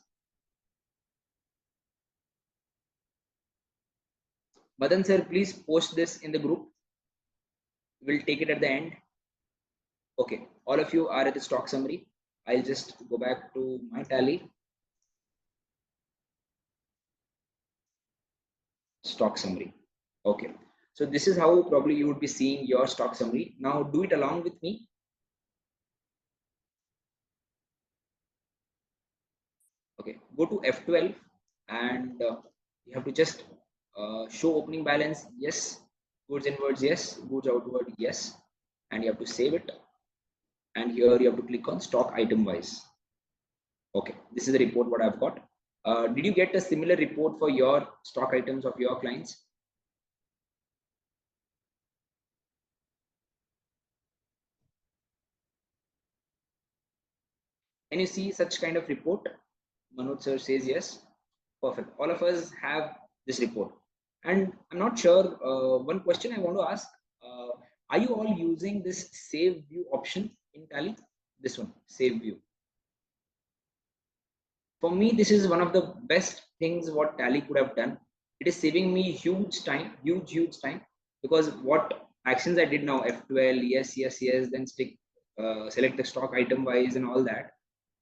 Speaker 2: Madan sir, please post this in the group. We'll take it at the end. Okay, all of you are at the stock summary. I'll just go back to my Tally. Stock summary. Okay, so this is how probably you would be seeing your stock summary. Now do it along with me. Okay, go to F12 and you have to just show opening balance, yes, goods inwards, yes, goods outward, yes, and you have to save it. And here you have to click on stock item wise. Okay, this is the report what I've got. Did you get a similar report for your stock items of your clients? Can you see such kind of report? Manoj sir says yes. Perfect. All of us have this report. And I'm not sure, one question I want to ask, are you all using this save view option in Tally? This one, save view. For me, this is one of the best things what Tally could have done. It is saving me huge time, huge time, because what actions I did now, F12, yes, then select the stock item wise and all that.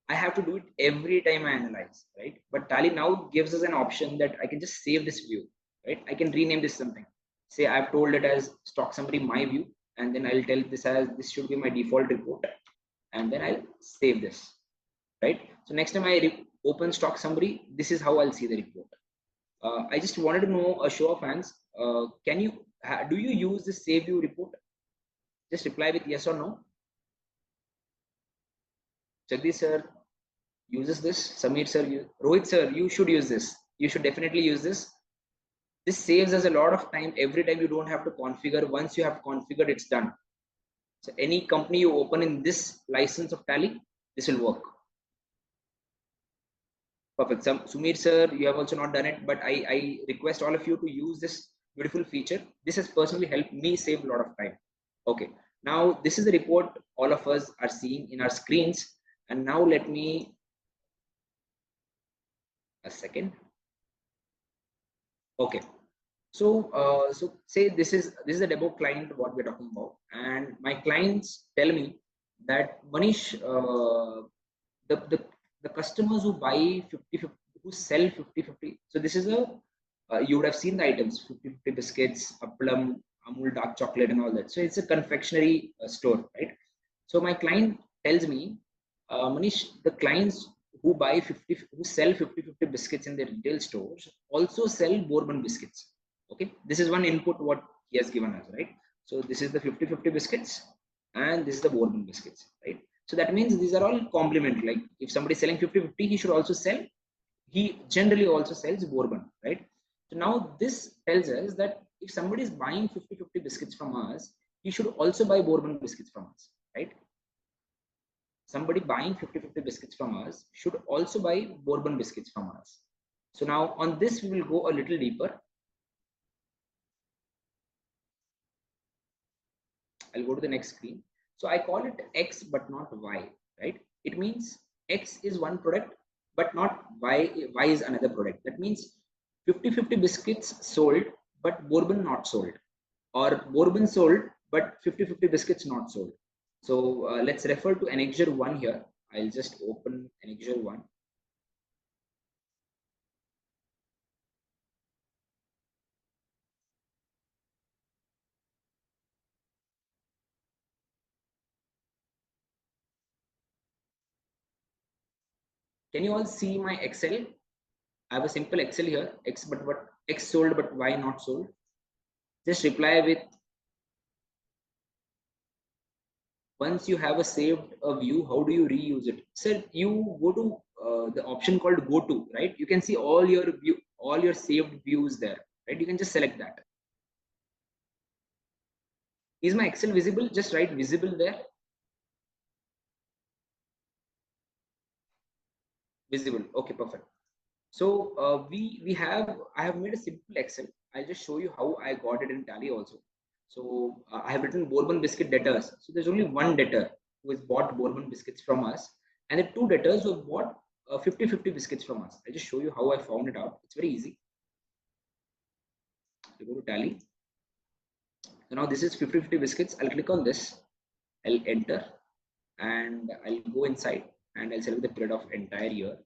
Speaker 2: I have to do it every time I analyze, right? But Tally now gives us an option that I can just save this view, right? I can rename this something. Say I've told it as stock summary, my view, and then I'll tell this as this should be my default report, and then I'll save this, right? So next time I open stock summary, this is how I'll see the report. I just wanted to know a show of hands. Do you use this save view report? Just reply with yes or no. Jagdish sir uses this. Samir sir, Rohit sir, you should use this. You should definitely use this. This saves us a lot of time. Every time you don't have to configure. Once you have configured, it's done. So any company you open in this license of Tally, this will work. Perfect. Sumir sir, you have also not done it, but I request all of you to use this beautiful feature. This has personally helped me save a lot of time. Okay. Now this is the report all of us are seeing in our screens. And now let me a second. Okay. So say this is a demo client what we're talking about, and my clients tell me that Manish, the customers who buy 50-50, who sell 50-50. So this is you would have seen the items 50-50 biscuits, Appalam, Amul dark chocolate, and all that. So it's a confectionery store, right? So my client tells me, Manish, the clients who sell 50-50 biscuits in their retail stores also sell bourbon biscuits. Okay, this is one input what he has given us, right? So this is the 50-50 biscuits and this is the bourbon biscuits, right? So that means these are all complementary. Like if somebody is selling 50-50, he should also sell, he generally also sells bourbon, right? So now this tells us that if somebody is buying 50-50 biscuits from us, he should also buy bourbon biscuits from us, right? Somebody buying 50-50 biscuits from us should also buy bourbon biscuits from us. So now on this, we will go a little deeper. I'll go to the next screen. So I call it X, but not Y, right? It means X is one product, but not Y. Y is another product. That means 50-50 biscuits sold, but bourbon not sold, or bourbon sold, but 50-50 biscuits not sold. So let's refer to annexure 1 here. I'll just open annexure 1. Can you all see my Excel? I have a simple Excel here, X sold but Y not sold. Just reply with, once you have a saved a view, how do you reuse it? So you go to the option called go to, right? You can see all your saved views there. right? You can just select that. Is my Excel visible? Just write visible there. Visible. Okay, perfect. So I have made a simple Excel. I'll just show you how I got it in Tally also. So I have written Bourbon biscuit debtors. So there's only one debtor who has bought Bourbon biscuits from us, and the two debtors who have bought 50-50 biscuits from us. I'll just show you how I found it out. It's very easy. You go to Tally. So now this is 50-50 biscuits. I'll click on this. I'll enter, and I'll go inside, and I'll select the period of entire year.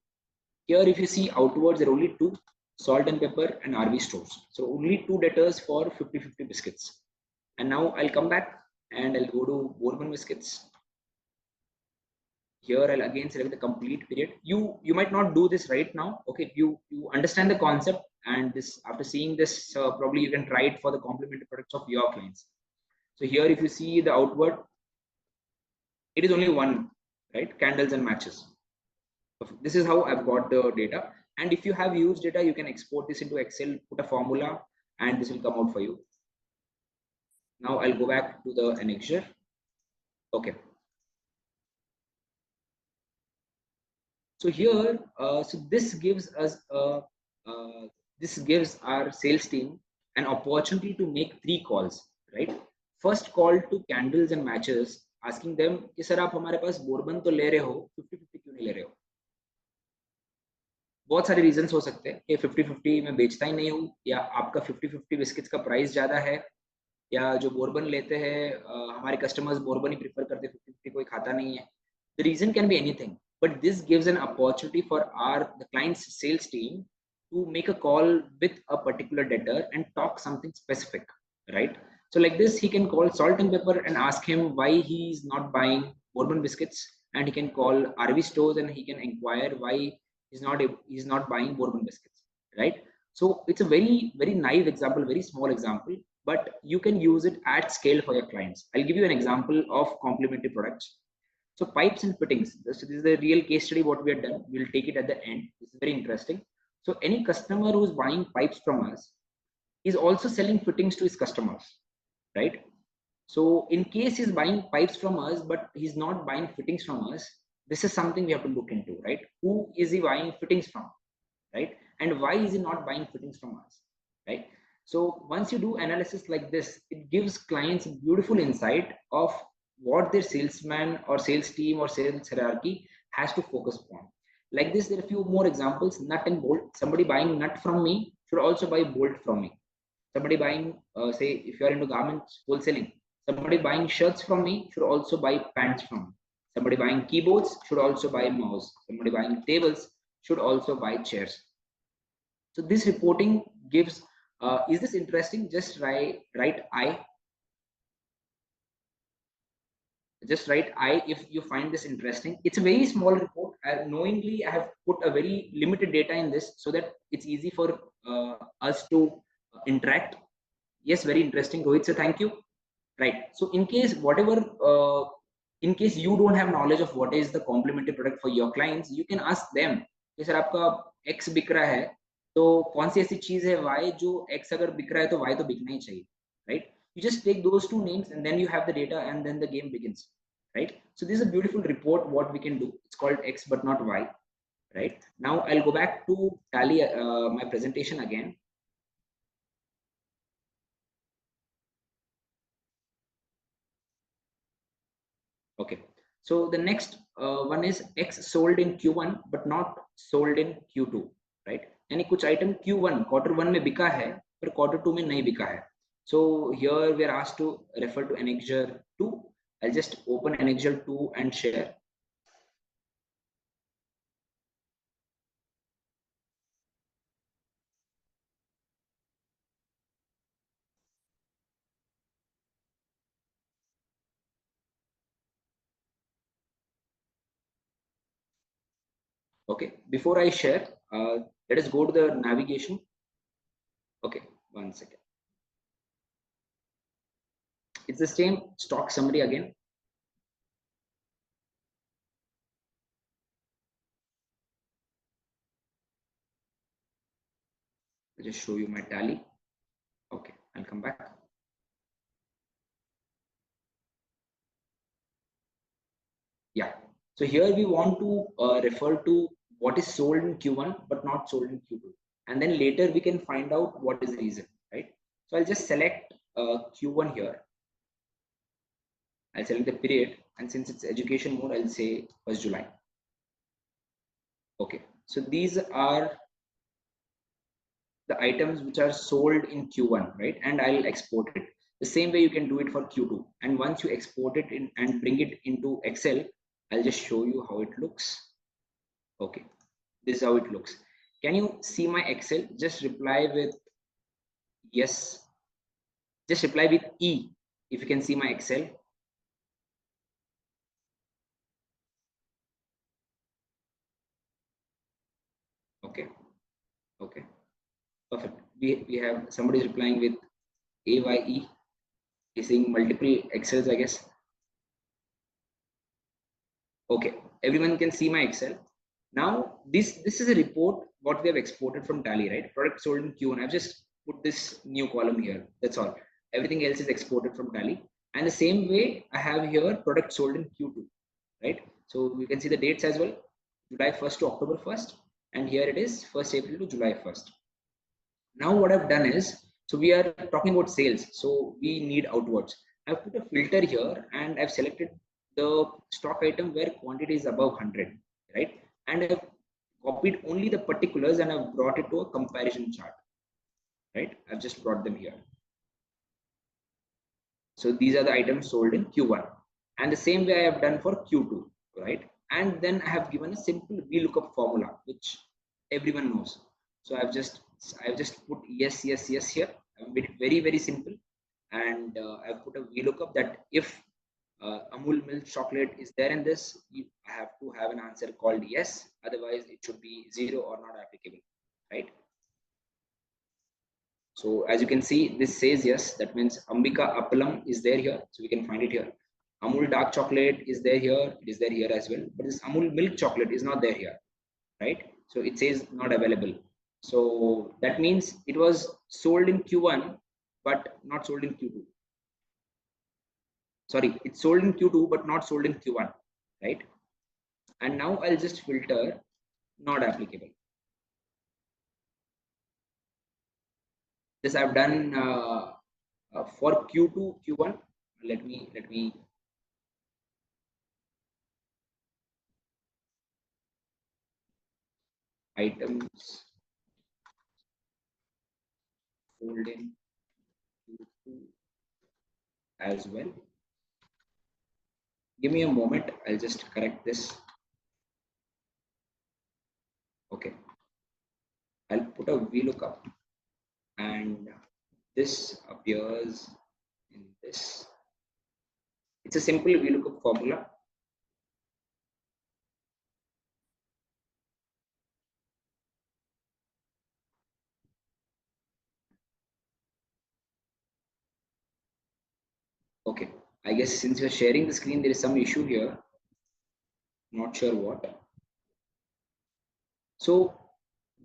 Speaker 2: Here, if you see outwards, there are only two, Salt and Pepper and RV stores. So only two debtors for 50-50 biscuits. And now I'll come back and I'll go to Bourbon biscuits. Here I'll again select the complete period. You might not do this right now. Okay, you understand the concept, and this after seeing this, probably you can try it for the complementary products of your clients. So here, if you see the outward, it is only one, right? Candles and matches. This is how I've got the data. And if you have used data, you can export this into Excel, put a formula, and this will come out for you. Now I'll go back to the annexure. Okay. So here, so this gives us this gives our sales team an opportunity to make 3 calls, right? First call to candles and matches, asking them कि sir आप हमारे पास Bourbon तो ले रहे हो, 50-50 क्यों नहीं ले रहे हो? बहुत सारे रीजंस हो सकते हैं कि 50-50 मैं बेचता ही नहीं हूँ, या आपका 50-50 बिस्किट्स का प्राइस ज्यादा है, या जो बोर्बन लेते हैं हमारे कस्टमर्स बोर्बन ही प्रेफर करते हैं, 50-50 कोई खाता नहीं है. The reason can be anything, but this gives an opportunity for the client's sales team to make a call with a particular debtor and talk something specific, right? So like this, he can call Salt and Pepper and ask him why he is not buying bourbon biscuits, and he can call RV stores and he can inquire why he's not buying bourbon biscuits, right? So it's a very naive example, very small example, but you can use it at scale for your clients. I'll give you an example of complementary products. So pipes and fittings. So this is the real case study what we have done. We'll take it at the end. This is very interesting. So any customer who's buying pipes from us is also selling fittings to his customers, right? So in case he's buying pipes from us, but he's not buying fittings from us, this is something we have to look into, right? Who is he buying fittings from, right? And why is he not buying fittings from us, right? So once you do analysis like this, it gives clients a beautiful insight of what their salesman or sales team or sales hierarchy has to focus upon. Like this, there are a few more examples. Nut and bolt. Somebody buying nut from me should also buy bolt from me. Somebody buying, say, if you are into garments wholesaling, somebody buying shirts from me should also buy pants from me. Somebody buying keyboards should also buy mouse. Somebody buying tables should also buy chairs. So this reporting gives, is this interesting? Just write I. Just write I if you find this interesting. It's a very small report. Knowingly, I have put a very limited data in this so that it's easy for us to interact. Yes, very interesting, Rohit. So thank you. Right. So in case in case you don't have knowledge of what is the complementary product for your clients, you can ask them कि sir आपका X बिक रहा है, तो कौन सी ऐसी चीज है Y जो X अगर बिक रहा है तो Y तो बिकना ही चाहिए, right? You just take those two names and then you have the data and then the game begins, right? So this is a beautiful report what we can do. It's called X but not Y, right? Now I'll go back to Tally my presentation again. Okay, so the next one is X sold in Q1 but not sold in Q2, right? यानी कुछ item Q1 quarter 1 में बिका है पर quarter 2 में नहीं बिका है. So here we are asked to refer to annexure 2. I'll just open annexure 2 and share. Okay, before I share, let us go to the navigation. Okay, 1 second. It's the same stock summary again. I'll just show you my Tally. Okay, I'll come back. Yeah. So here we want to refer to what is sold in Q1 but not sold in Q2, and then later we can find out what is the reason, right? So I'll just select Q1 here. I'll select the period, and since it's education mode, I'll say 1st July. Okay. So these are the items which are sold in Q1, right? And I'll export it. The same way you can do it for Q2. And once you export it in and bring it into Excel, I'll just show you how it looks. Okay, this is how it looks. Can you see my Excel? Just reply with yes. Just reply with E if you can see my Excel. Okay, okay, perfect. We have somebody replying with AYE. He's seeing multiple Excels, I guess. Okay, everyone can see my Excel. Now this is a report what we have exported from Tally, right? Product sold in Q1. I've just put this new column here. That's all. Everything else is exported from Tally. And the same way I have here product sold in Q2, right? So you can see the dates as well. July 1st to October 1st. And here it is 1st April to July 1st. Now what I've done is, so we are talking about sales. So we need outwards. I've put a filter here and I've selected the stock item where quantity is above 100, right? And I've copied only the particulars and I've brought it to a comparison chart, right? I've just brought them here. So these are the items sold in Q1, and the same way I have done for Q2, right? And then I have given a simple VLOOKUP formula, which everyone knows. So I've just put yes, yes, yes here. I've made it very, very simple, and I've put a VLOOKUP that if Amul milk chocolate is there in this, you have to have an answer called yes, otherwise it should be 0 or not applicable, right? So as you can see, this says yes, that means Ambika Appalam is there here, so we can find it here. Amul dark chocolate is there here, it is there here as well, but this Amul milk chocolate is not there here, right? So it says not available. So that means it was sold in Q1 but not sold in Q2. Sorry, it's sold in Q2 but not sold in Q1, right? And now I'll just filter not applicable. This I've done for Q2, Q1. Let me items sold in Q2 as well. Give me a moment, I'll just correct this. Okay, I'll put a VLOOKUP and this appears in this. It's a simple VLOOKUP formula. Okay, I guess since you're sharing the screen, there is some issue here. Not sure what. So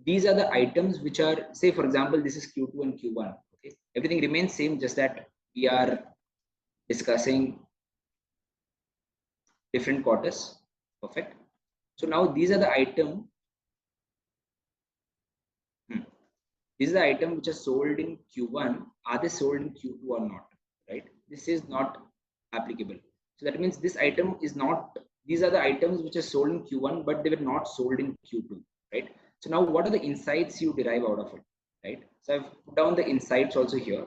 Speaker 2: these are the items which are, say for example, this is Q2 and Q1. Okay, everything remains same, just that we are discussing different quarters. Perfect. So now these are the item. This is the item which are sold in Q1. Are they sold in Q2 or not? Right? This is not applicable. So that means this item is not. These are the items which are sold in Q1, but they were not sold in Q2. Right? So now, what are the insights you derive out of it? Right? So I've put down the insights also here.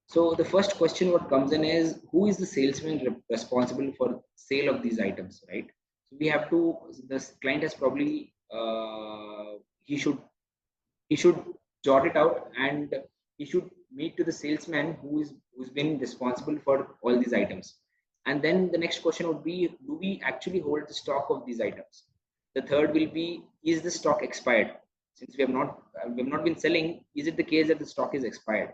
Speaker 2: So the first question what comes in is, who is the salesman responsible for sale of these items? Right? So we have to. The client has probably he should jot it out and he should meet to the salesman who's been responsible for all these items. And then the next question would be, do we actually hold the stock of these items? The third will be, is the stock expired? Since we have not been selling, is it the case that the stock is expired?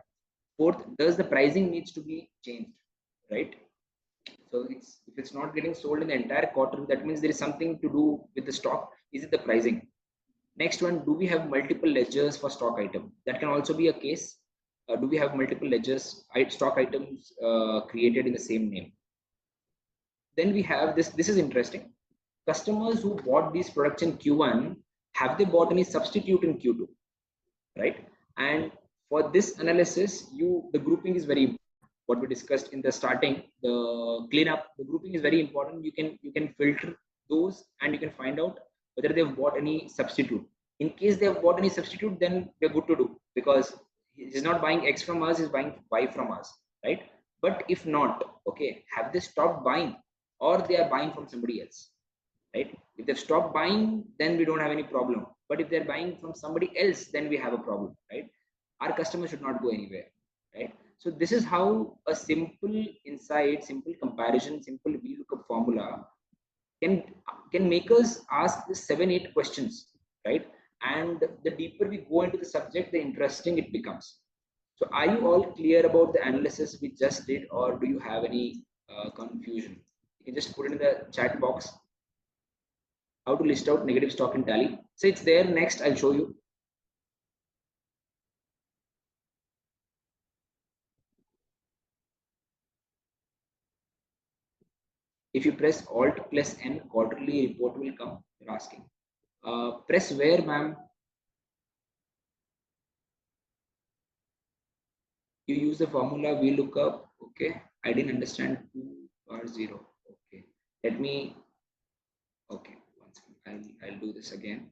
Speaker 2: Fourth, does the pricing needs to be changed, right? So if it's not getting sold in the entire quarter, that means there is something to do with the stock. Is it the pricing? Next one, do we have multiple ledgers for stock item? That can also be a case. Do we have multiple ledgers, stock items created in the same name? Then we have this. This is interesting. Customers who bought these products in Q1, have they bought any substitute in Q2, right? And for this analysis, the grouping is very important. What we discussed in the starting, the cleanup, the grouping is very important. You can filter those and you can find out whether they've bought any substitute. In case they have bought any substitute, then we're good to do, because he's not buying X from us, he's buying Y from us, right? But if not, okay, have they stopped buying, or they are buying from somebody else, right? If they've stopped buying, then we don't have any problem. But if they're buying from somebody else, then we have a problem, right? Our customers should not go anywhere, right? So this is how a simple insight, simple comparison, simple VLOOKUP formula can make us ask 7-8 questions, right? And the deeper we go into the subject, the interesting it becomes. So are you all clear about the analysis we just did, or do you have any confusion? You can just put it in the chat box. How to list out negative stock in Tally. So it's there. Next, I'll show you. If you press Alt plus N, quarterly report will come. You're asking. Press where, ma'am? You use the formula VLOOKUP. Okay. I didn't understand 2 or 0. Okay. Let me. Okay. Once I'll do this again.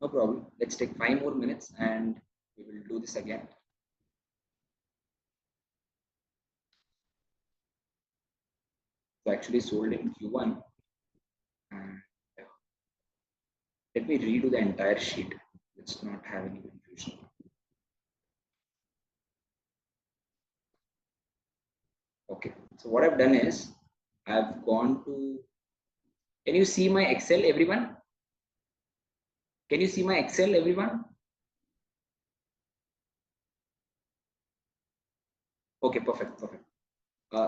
Speaker 2: No problem. Let's take 5 more minutes and we will do this again. It's actually sold in Q1. And let me redo the entire sheet. Let's not have any confusion. Okay. So what I've done is I've gone to. Can you see my Excel, everyone? Can you see my Excel, everyone? Okay, perfect.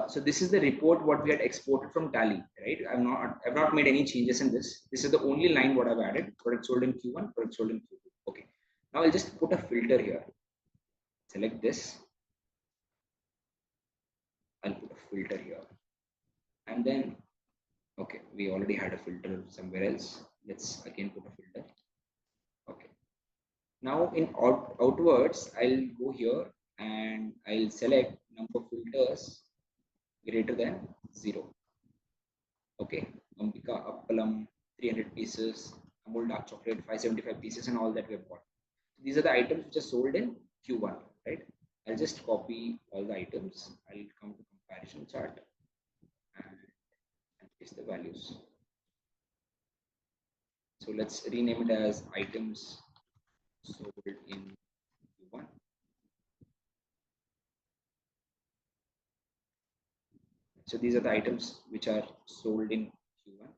Speaker 2: So this is the report what we had exported from Tally, right? I've not made any changes in this. This is the only line what I've added. Product sold in Q1, product sold in Q2. Okay. Now I'll just put a filter here. Select this. I'll put a filter here. And then, okay, we already had a filter somewhere else. Let's again put a filter. Okay. Now in outwards, I'll go here and I'll select number of filters greater than 0. Okay, Ambika Appalam 300 pieces, Amul dark chocolate 575 pieces, and all that we have got. These are the items which are sold in Q1, right? I'll just copy all the items. I'll come to comparison chart and paste the values. So let's rename it as items sold in Q1. So these are the items which are sold in Q1.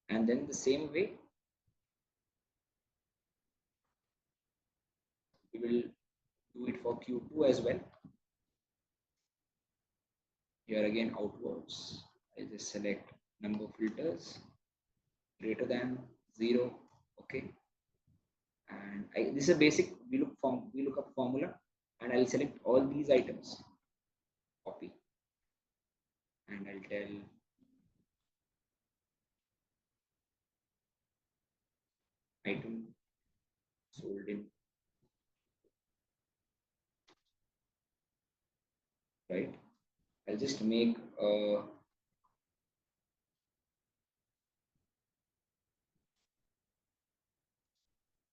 Speaker 2: And then the same way, we will do it for Q2 as well. Here again outwards, I just select number filters greater than 0. Okay. And this is a basic VLOOKUP formula, and I'll select all these items, copy, and I'll tell item sold in, right? I'll just make a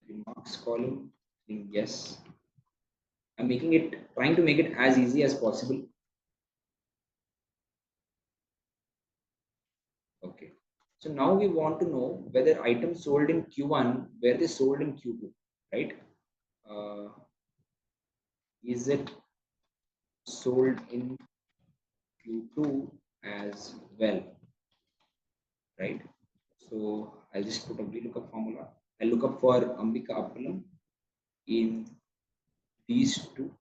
Speaker 2: remarks column in yes. I'm trying to make it as easy as possible. Okay. So now we want to know whether items sold in Q1, where they sold in Q2, right? Is it sold in Q2 as well, right? So I'll just put a VLOOKUP formula. I'll look up for Ambika Appalam in these two.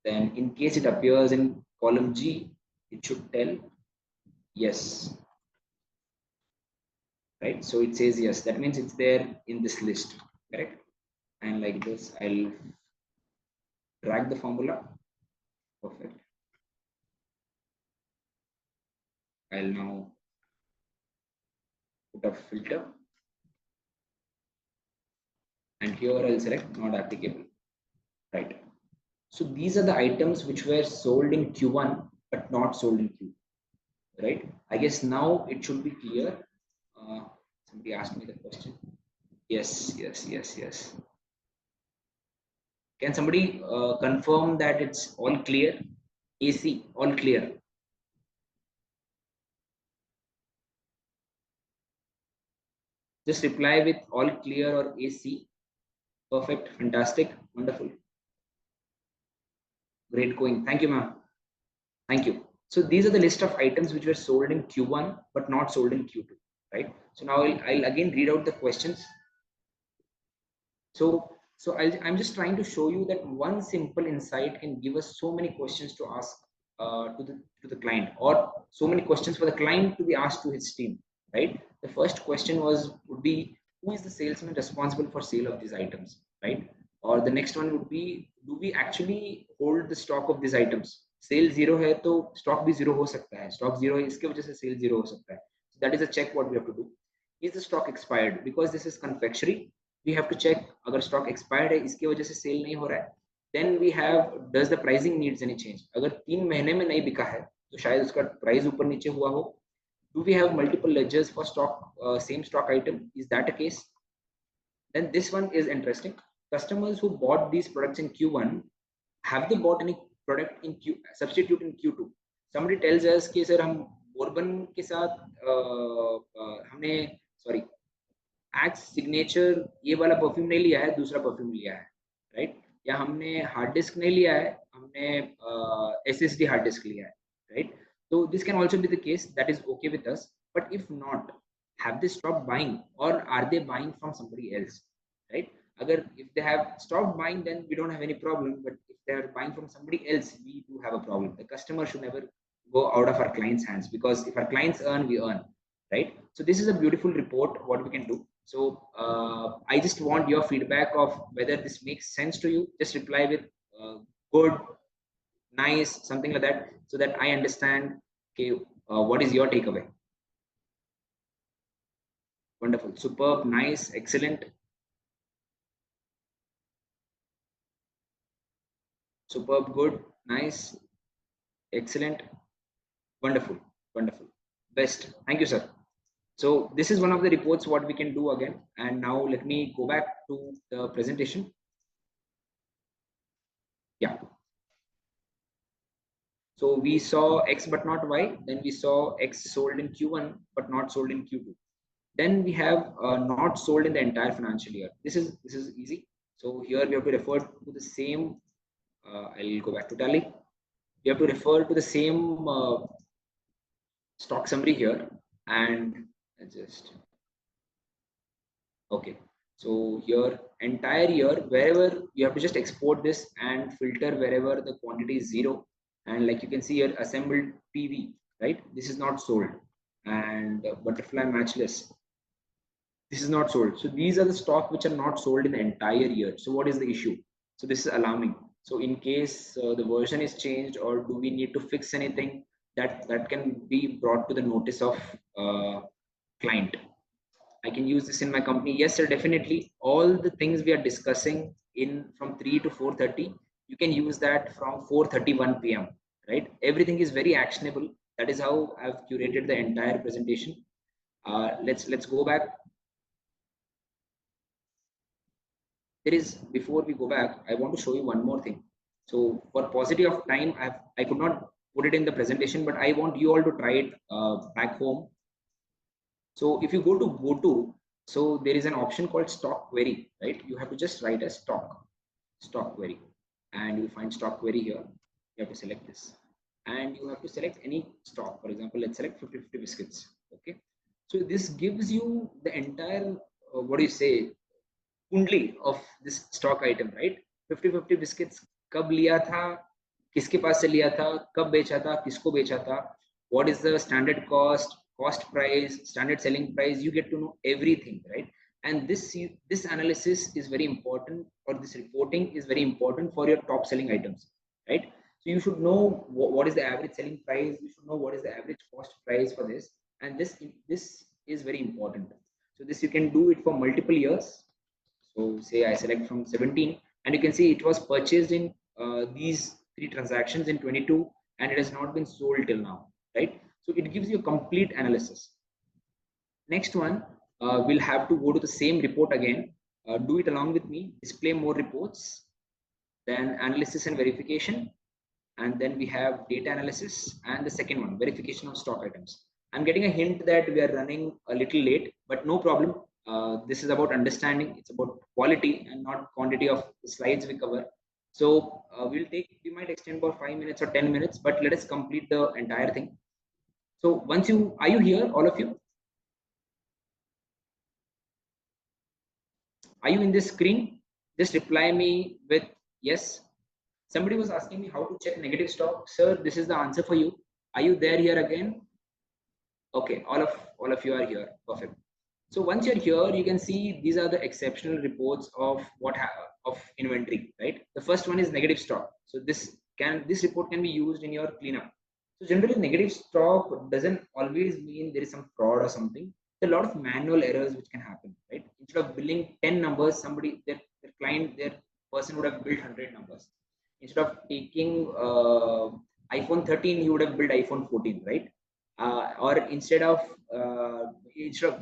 Speaker 2: Then in case it appears in column G, it should tell yes. right? So it says yes, that means it's there in this list, correct? And like this, I'll drag the formula. Perfect. I'll now put a filter, and here I'll select not applicable, right? So these are the items which were sold in Q1 but not sold in Q2, right? I guess now it should be clear. Somebody asked me the question. Yes, yes, yes, yes. Can somebody confirm that it's all clear? AC, all clear. Just reply with all clear or AC. Perfect, fantastic, wonderful. Great going. Thank you, ma'am. Thank you. So these are the list of items which were sold in Q1 but not sold in Q2, right? So now I'll again read out the questions. So I'm just trying to show you that one simple insight can give us so many questions to ask to the client, or so many questions for the client to be asked to his team, right? The first question would be, who is the salesman responsible for sale of these items, right? Or the next one would be, do we actually hold the stock of these items? Sale zero है तो stock भी zero हो सकता है, stock zero है इसके वजह से sale zero हो सकता है. So that is a check what we have to do. Is the stock expired? Because this is confectionery, we have to check अगर stock expired है इसकी वजह से sale नहीं हो रहा है. Then we have, does the pricing needs any change? अगर 3 महीने में नहीं बिका है तो शायद उसका प्राइस ऊपर नीचे हुआ हो. Do we have multiple ledgers for stock, same stock item? Is that a case? Then this one is interesting. Customers who bought these products in Q1, have they bought any product in substitute in Q2? Somebody tells us कि sir हम Bourbon के साथ हमने sorry x signature ये वाला perfume नहीं लिया है, दूसरा परफ्यूम लिया है, राइट? या हमने हार्ड डिस्क नहीं लिया है, हमने एसएसडी हार्ड डिस्क लिया है, right? So this can also be the case. That is okay with us. But if not, have they stopped buying, or are they buying from somebody else, right? Agar if they have stopped buying, then we don't have any problem. But if they are buying from somebody else, we do have a problem. The customer should never go out of our clients' hands, because if our clients earn, we earn, right? So this is a beautiful report. What we can do. So I just want your feedback of whether this makes sense to you. Just reply with good, nice, something like that, so that I understand, okay, what is your takeaway? Wonderful, superb, nice, excellent. Superb, good, nice, excellent, wonderful, wonderful, best. Thank you, sir. So this is one of the reports what we can do again. And now let me go back to the presentation. Yeah. So we saw X but not Y. Then we saw X sold in Q1 but not sold in Q2. Then we have not sold in the entire financial year. This is easy. So here we have to refer to the same. I'll go back to Tally. We have to refer to the same stock summary here, and just okay. So here entire year, wherever you have to just export this and filter wherever the quantity is zero. And like you can see here, assembled PV, right? This is not sold. And butterfly matchless, this is not sold. So these are the stock which are not sold in the entire year. So what is the issue? So this is alarming. So in case the version is changed, or do we need to fix anything, that can be brought to the notice of client. I can use this in my company. Yes, sir, definitely. All the things we are discussing in from 3 to 4:30, you can use that from 4:31 p.m. Right? Everything is very actionable. That is how I've curated the entire presentation. Let's go back. There is, before we go back, I want to show you one more thing. So for paucity of time, I could not put it in the presentation, but I want you all to try it back home. So if you go to, so there is an option called stock query, right? You have to just write a stock query, and you will find stock query here. You have to select this, and you have to select any stock. For example, let's select 50-50 biscuits. Okay. So this gives you the entire, what do you say, kundli of this stock item, right? 50-50 biscuits कब लिया था, किसके पास से लिया था, कब बेचा था, किसको बेचा था, what is the standard cost, cost price, standard selling price, you get to know everything, right? And this analysis is very important, or this reporting is very important for your top selling items, right? So you should know what is the average selling price, you should know what is the average cost price for this, and this is very important. So this you can do it for multiple years. So say I select from 17, and you can see it was purchased in these 3 transactions in 22, and it has not been sold till now, right? So it gives you a complete analysis. Next one, we'll have to go to the same report again. Do it along with me. Display more reports, then analysis and verification, and then we have data analysis, and the second one, verification of stock items. I'm getting a hint that we are running a little late, but no problem. This is about understanding, it's about quality and not quantity of slides we cover. So we might extend for 5 minutes or 10 minutes, but let us complete the entire thing. So are you here, all of you? Are you in this screen? Just reply me with yes. Somebody was asking me how to check negative stock. Sir, this is the answer for you. Are you there here again? Okay, all of you are here. Perfect. So once you're here, you can see these are the exceptional reports of of inventory, right? The first one is negative stock. So this report can be used in your cleanup. So generally, negative stock doesn't always mean there is some fraud or something. There are a lot of manual errors which can happen, right? Instead of billing 10 numbers, their client, their person would have billed 100 numbers. Instead of taking iPhone 13, he would have built iPhone 14, right? Or instead of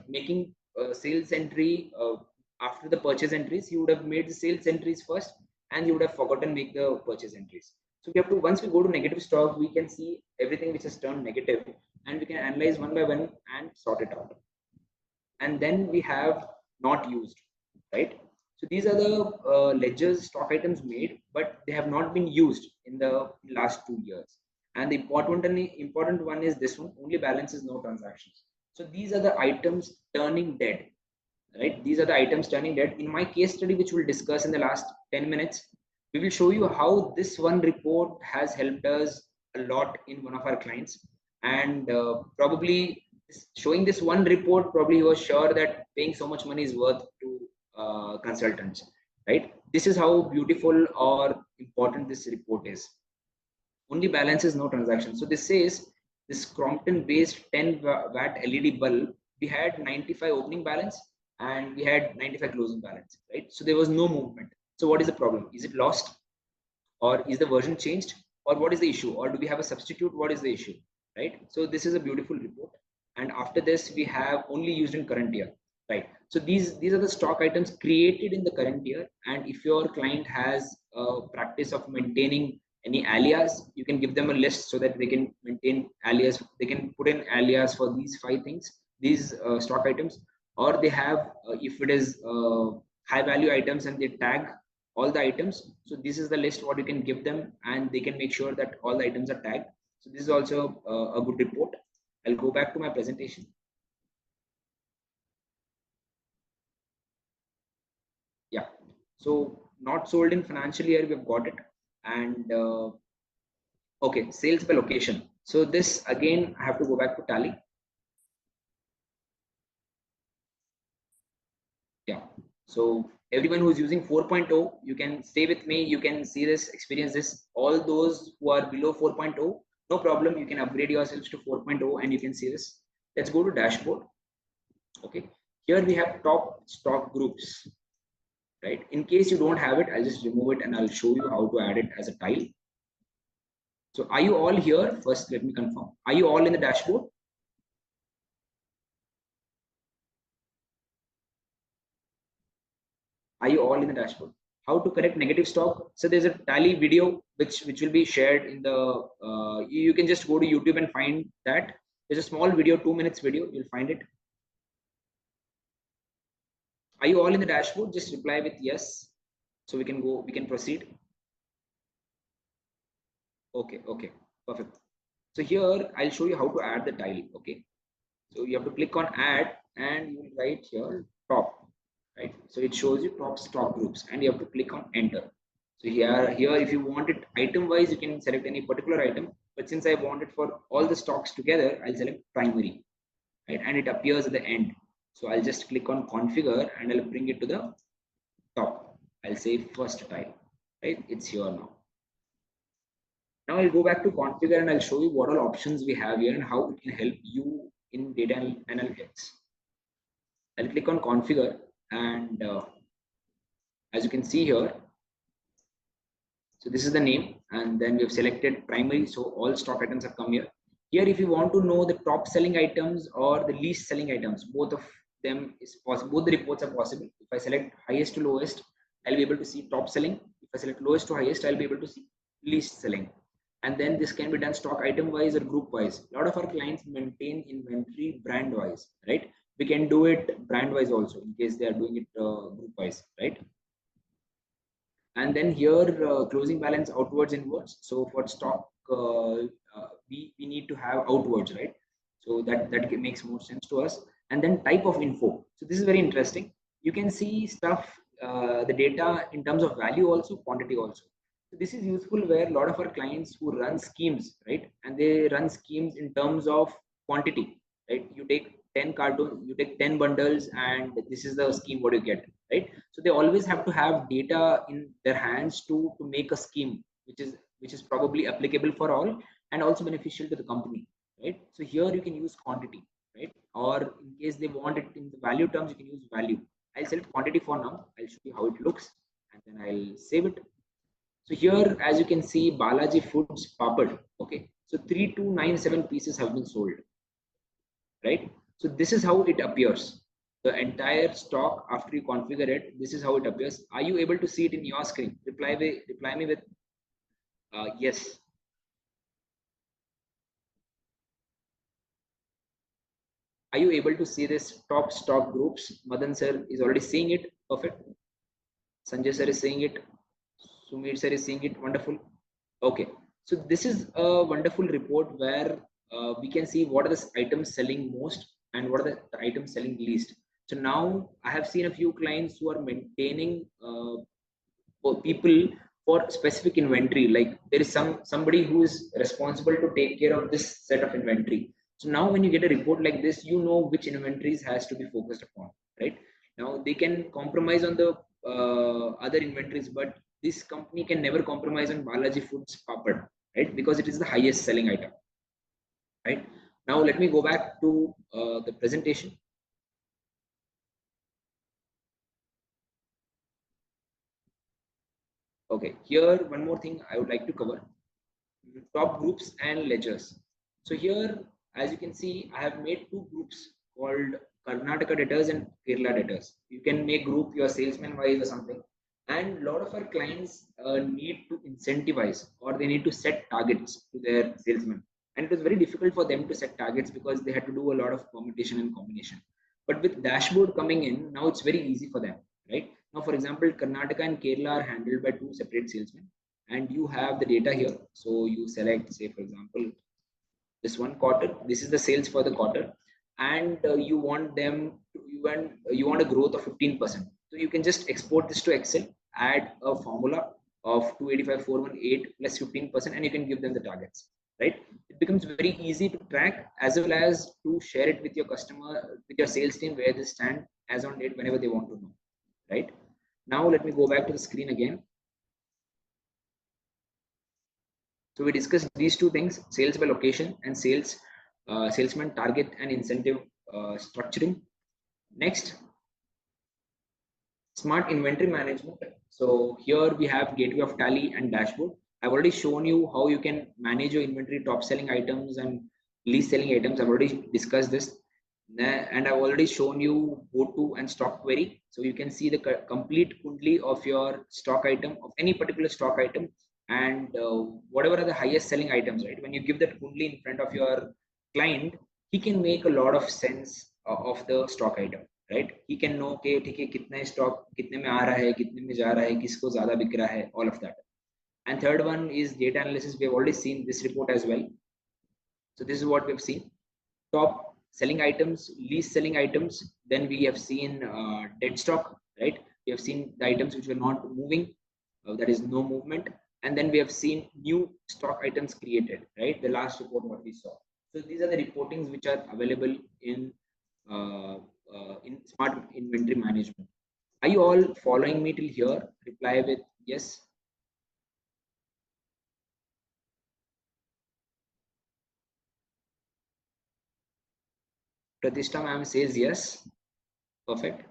Speaker 2: making sales entry after the purchase entries, he would have made the sales entries first, and he would have forgotten make the purchase entries. So we have to, once we go to negative stock, we can see everything which has turned negative, and we can analyze one by one and sort it out. And then we have not used, right? So these are the ledgers stock items made, but they have not been used in the last 2 years. And the important one is this one: only balances, no transactions. So these are the items turning dead, right? These are the items turning dead. In my case study, which we'll discuss in the last 10 minutes, we will show you how this one report has helped us a lot in one of our clients. And probably showing this one report, probably he was sure that paying so much money is worth to consultants, right? This is how beautiful or important this report is. Only balances, no transactions. So this says this Crompton based 10 watt LED bulb, we had 95 opening balance and we had 95 closing balance, right? So there was no movement. So what is the problem? Is it lost, or is the version changed, or what is the issue, or do we have a substitute? What is the issue, right? So this is a beautiful report. And after this, we have only used in current year, right? So these are the stock items created in the current year. And if your client has a practice of maintaining any alias, you can give them a list so that they can maintain alias. They can put in alias for these 5 things, these stock items. Or they have, if it is high value items, and they tag all the items. So this is the list what you can give them, and they can make sure that all the items are tagged. So this is also a good report. I'll go back to my presentation. Yeah. So not sold in financial year, we've got it. And okay, sales by location. So this again, I have to go back to Tally. Yeah. So everyone who's using 4.0, you can stay with me. You can see this, experience this. All those who are below 4.0, no problem. You can upgrade yourselves to 4.0 and you can see this. Let's go to dashboard. Okay. Here we have top stock groups, right? In case you don't have it, I'll just remove it and I'll show you how to add it as a tile. So are you all here? First, let me confirm. Are you all in the dashboard? Are you all in the dashboard? How to correct negative stock? So there's a Tally video which will be shared in the. You can just go to YouTube and find that. There's a small video, 2 minutes video. You'll find it. Are you all in the dashboard? Just reply with yes, so we can go. We can proceed. Okay. Okay. Perfect. So here I'll show you how to add the tile. Okay. So you have to click on add and you will write here top, right? So it shows you top stock groups and you have to click on enter. So here if you want it item wise, you can select any particular item, but since I want it for all the stocks together, I'll select primary. right? And it appears at the end. So I'll just click on configure and I'll bring it to the top. I'll say first tile, right? It's here now. Now I'll go back to configure and I'll show you what all options we have here and how it can help you in data analytics. I'll click on configure and as you can see here, so this is the name and then we have selected primary. So all stock items have come here. Here, if you want to know the top selling items or the least selling items, both of them is possible. Both the reports are possible. If I select highest to lowest, I'll be able to see top selling. If I select lowest to highest, I'll be able to see least selling. And then this can be done stock item wise or group wise. A lot of our clients maintain inventory brand wise, right? We can do it brand wise also in case they are doing it group wise, right? And then here closing balance outwards inwards. So for stock we need to have outwards, right? So that makes more sense to us. And then type of info, so this is very interesting. You can see stuff the data in terms of value also, quantity also. So this is useful where a lot of our clients who run schemes, right, and they run schemes in terms of quantity, right? You take 10 cartons, you take 10 bundles, and this is the scheme what you get, right? So they always have to have data in their hands to make a scheme which is probably applicable for all and also beneficial to the company, right? So here you can use quantity, right? Or in case they want it in the value terms, you can use value. I'll select quantity for now. I'll show you how it looks and then I'll save it. So here, as you can see, Balaji Foods Papad. Okay, so 3297 pieces have been sold, right? So this is how it appears. The entire stock after you configure it, this is how it appears. Are you able to see it in your screen? Reply me with yes. Are you able to see this top stock groups? Madan sir is already seeing it. Perfect. Sanjay sir is seeing it. Sumir sir is seeing it. Wonderful. Okay. So this is a wonderful report where we can see what are the items selling most and what are the items selling least. So now I have seen a few clients who are maintaining people for specific inventory. Like there is somebody who is responsible to take care of this set of inventory. So now when you get a report like this, you know which inventories has to be focused upon, right? Now they can compromise on the other inventories, but this company can never compromise on Balaji Foods Papad, right? Because it is the highest selling item, right? Now let me go back to the presentation. Okay, here one more thing I would like to cover: top groups and ledgers. So here, as you can see, I have made two groups called Karnataka debtors and Kerala debtors. You can make group your salesman wise or something. And a lot of our clients need to incentivize or they need to set targets to their salesmen. And it was very difficult for them to set targets because they had to do a lot of permutation and combination. But with dashboard coming in, now it's very easy for them, right? Now, for example, Karnataka and Kerala are handled by two separate salesmen and you have the data here. So you select, say, for example, this one quarter, this is the sales for the quarter, and you want them to, you want a growth of 15%. So you can just export this to Excel, add a formula of 285,418 plus 15%, and you can give them the targets, right? It becomes very easy to track as well as to share it with your customer, with your sales team, where they stand as on date whenever they want to know, right? Now let me go back to the screen again. So we discussed these two things: sales by location and salesman target and incentive structuring. Next, smart inventory management. So here we have gateway of Tally and dashboard. I've already shown you how you can manage your inventory, top selling items and least selling items. I've already discussed this. And I've already shown you go-to and stock query. So you can see the complete kundli of your stock item, of any particular stock item, and whatever are the highest selling items, right? When you give that kundli in front of your client, he can make a lot of sense of the stock item, right? He can know कि ठीक है कितने stock कितने में आ रहा है, कितने में जा रहा है, किसको ज़्यादा बिक रहा है, all of that. And third one is data analysis. We have already seen this report as well. So this is what we've seen: top selling items, least selling items. Then we have seen dead stock, right? We have seen the items which were not moving, that is no movement. And then we have seen new stock items created, right? The last report what we saw. So these are the reportings which are available in smart inventory management. Are you all following me till here? Reply with yes. Pratishta ma'am says yes. Perfect.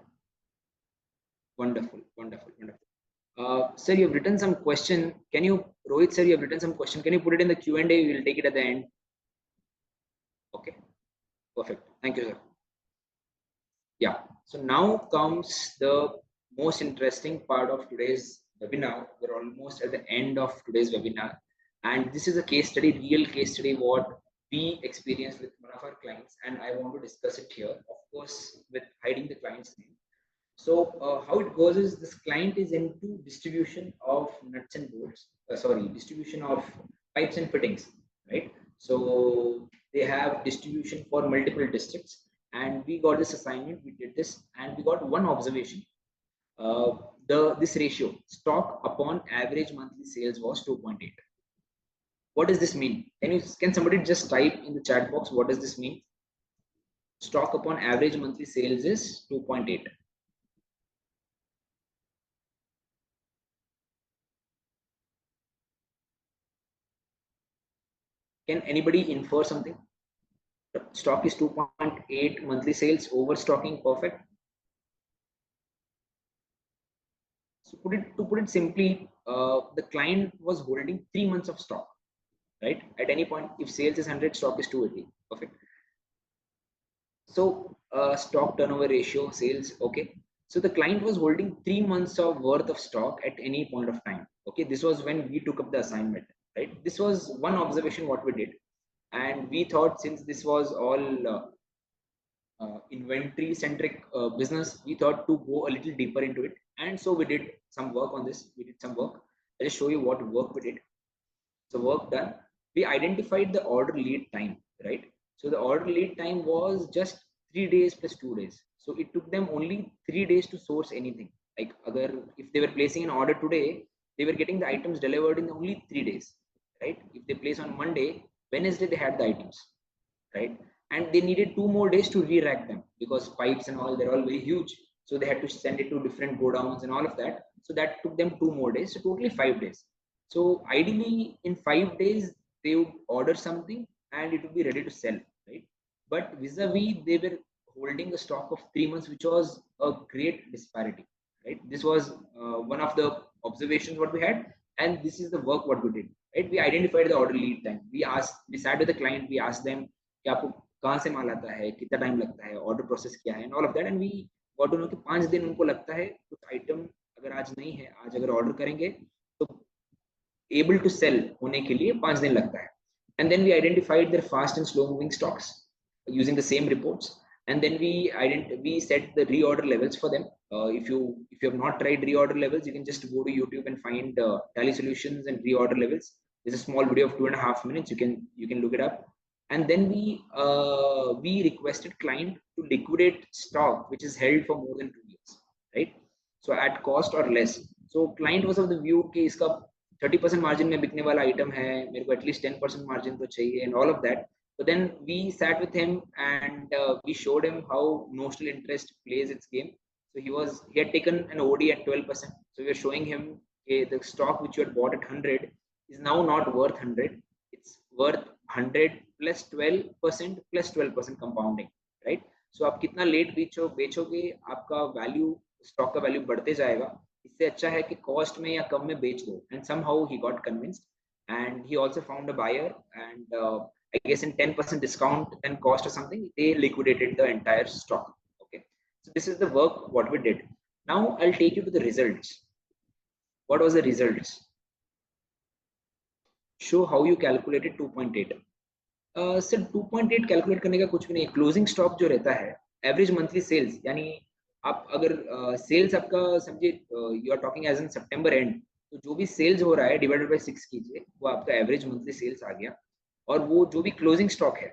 Speaker 2: Wonderful, wonderful, wonderful. Sir, you've written some question. Can you, Rohit sir, you've written some question. Can you put it in the Q&A? We'll take it at the end. Okay, perfect. Thank you, sir. Yeah, so now comes the most interesting part of today's webinar. We're almost at the end of today's webinar. And this is a case study, real case study, what we experienced with one of our clients. And I want to discuss it here, of course, with hiding the client's name. So how it goes is this client is into distribution of nuts and bolts, distribution of pipes and fittings, right? So they have distribution for multiple districts, and we got this assignment, we did this, and we got one observation. This ratio, stock upon average monthly sales, was 2.8. What does this mean? Can somebody just type in the chat box, what does this mean? Stock upon average monthly sales is 2.8. Can anybody infer something? Stock is 2.8 monthly sales, overstocking, perfect. So to put it simply, the client was holding 3 months of stock, right? At any point, if sales is 100, stock is 280, perfect. So stock turnover ratio, sales, okay. So the client was holding 3 months of worth of stock at any point of time. Okay, this was when we took up the assignment, right? This was one observation what we did, and we thought since this was all inventory centric business, we thought to go a little deeper into it, and so we did some work on this. We did some work. I'll just show you what work we did. So work done. We identified the order lead time, right? So the order lead time was just 3 days plus 2 days. So it took them only 3 days to source anything. Like if they were placing an order today, they were getting the items delivered in only 3 days, right? If they place on Monday, Wednesday they had the items, right? And they needed 2 more days to re-rack them because pipes and all, they're all very huge. So they had to send it to different godowns and all of that. So that took them 2 more days. So totally 5 days. So ideally in 5 days, they would order something and it would be ready to sell, right? But vis-a-vis, they were holding a stock of 3 months, which was a great disparity, right? This was one of the observations what we had, and this is the work what we did, right? We identified the order lead time. We sat with the client, we asked them कि आपको कहाँ से माल आता है, कितना time लगता है, order process क्या है, and all of that, and we got to know कि 5 दिन उनको लगता है कुछ आइटम अगर आज नहीं है, आज अगर ऑर्डर करेंगे तो एबल टू सेल होने के लिए 5 दिन लगता है. And then we identified their fast and slow moving stocks using the same reports, and then we set the reorder levels for them. If you have not tried reorder levels, you can just go to YouTube and find Tally Solutions and reorder levels. There's a small video of 2.5 minutes. You can look it up. And then we requested client to liquidate stock which is held for more than 2 years, right? So at cost or less. So client was of the view कि इसका 30% margin में बिकने वाला item है, मेरे को at least 10% margin तो चाहिए, and all of that. But then we sat with him and we showed him how notional interest plays its game. So he had taken an OD at 12%. So we were showing him the stock which you had bought at 100 is now not worth 100. It's worth 100 plus 12% plus 12% compounding, right? So आप कितना late बेचोगे, आपका value, stock का value बढ़ते जाएगा. इससे अच्छा है कि कॉस्ट में या कम में बेच दो. And somehow he got convinced, and he also found a buyer, and I guess in 10% discount and cost or something, they liquidated the entire stock. Okay, so this is the work what we did. Now I'll take you to the results. What was the results? Show how you calculated 2.8. Sir 2.8 calculate करने का कुछ भी नहीं. Closing stock जो रहता है, average monthly sales, यानी आप अगर सेल्स आपका समझिए, you are talking as in September end, तो जो भी सेल्स हो रहा है डिवाइडेड बाय 6 कीजिए, वो आपका एवरेज मंथली सेल्स आ गया. और वो जो भी क्लोजिंग स्टॉक है,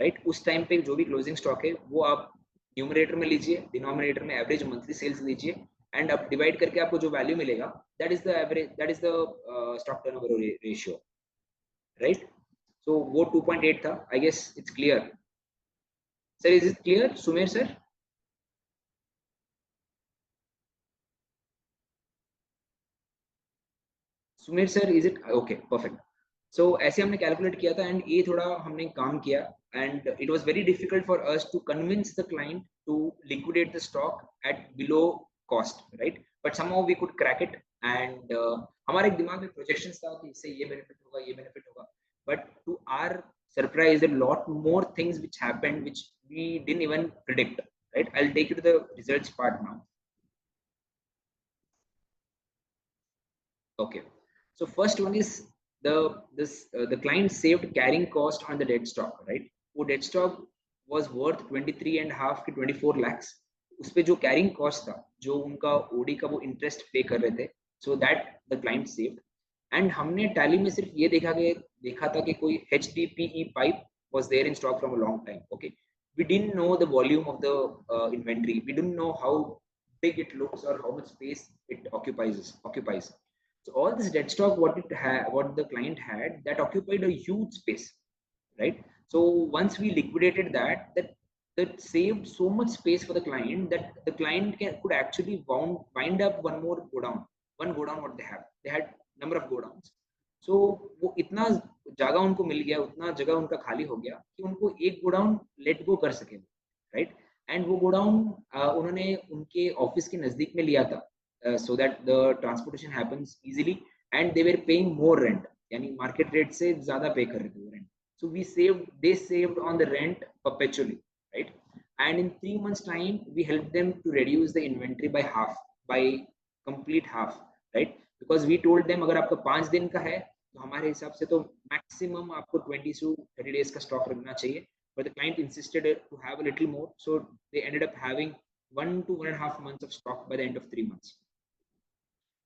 Speaker 2: राइट, उस टाइम पे जो भी क्लोजिंग स्टॉक है वो आप न्यूमरेटर में लीजिए, डिनोमिनेटर में एवरेज मंथली सेल्स लीजिए, एंड आप डिवाइड करके आपको जो वैल्यू मिलेगा, that is the average, that is the stock turnover ratio, right. So वो 2.8 था. I guess it's clear. Sir, is it clear? Sumer sir? Sumer sir, is it okay? Perfect. So ऐसे हमने calculate किया था एंड ये थोड़ा हमने काम किया and it was very difficult for us to convince the client to liquidate the stock at below cost, right? But somehow we could crack it and हमारे दिमाग में प्रोजेक्शंस था कि इससे ये बेनिफिट होगा, ये बेनिफिट होगा, but to our surprise, a lot more things which happened which we didn't even predict, right? I'll take you to the results part now. Okay. So first one is the client saved carrying cost on the dead stock, right? वो dead stock was worth 23.5 to 24 lakhs. उस पे जो carrying cost था, जो उनका OD का वो interest pay कर रहे थे, so that the client saved. And हमने tally में सिर्फ ये देखा था कि कोई HDPE pipe was there in stock from a long time. Okay, we didn't know the volume of the inventory. We didn't know how big it looks or how much space it occupies. So all this dead stock, what the client had, that occupied a huge space, right? So once we liquidated that saved so much space for the client that the client could actually wind up one godown what they had number of godowns. So वो इतना जगह उनको मिल गया, उतना जगह उनका खाली हो गया कि उनको एक गोडाउन लेट गो कर सके, राइट? एंड वो गोडाउन उन्होंने उनके ऑफिस के नजदीक में लिया था, so that the transportation happens easily and they were paying more rent, यानी market rate से ज़्यादा पे कर रहे थे वो rent. So they saved on the rent perpetually, right? And in 3 months time we helped them to reduce the inventory by complete half, right? Because we told them अगर आपका 5 दिन का है तो हमारे हिसाब से तो maximum आपको 20 to 30 days का stock रखना चाहिए, but the client insisted to have a little more, so they ended up having 1 to 1.5 months of stock by the end of 3 months.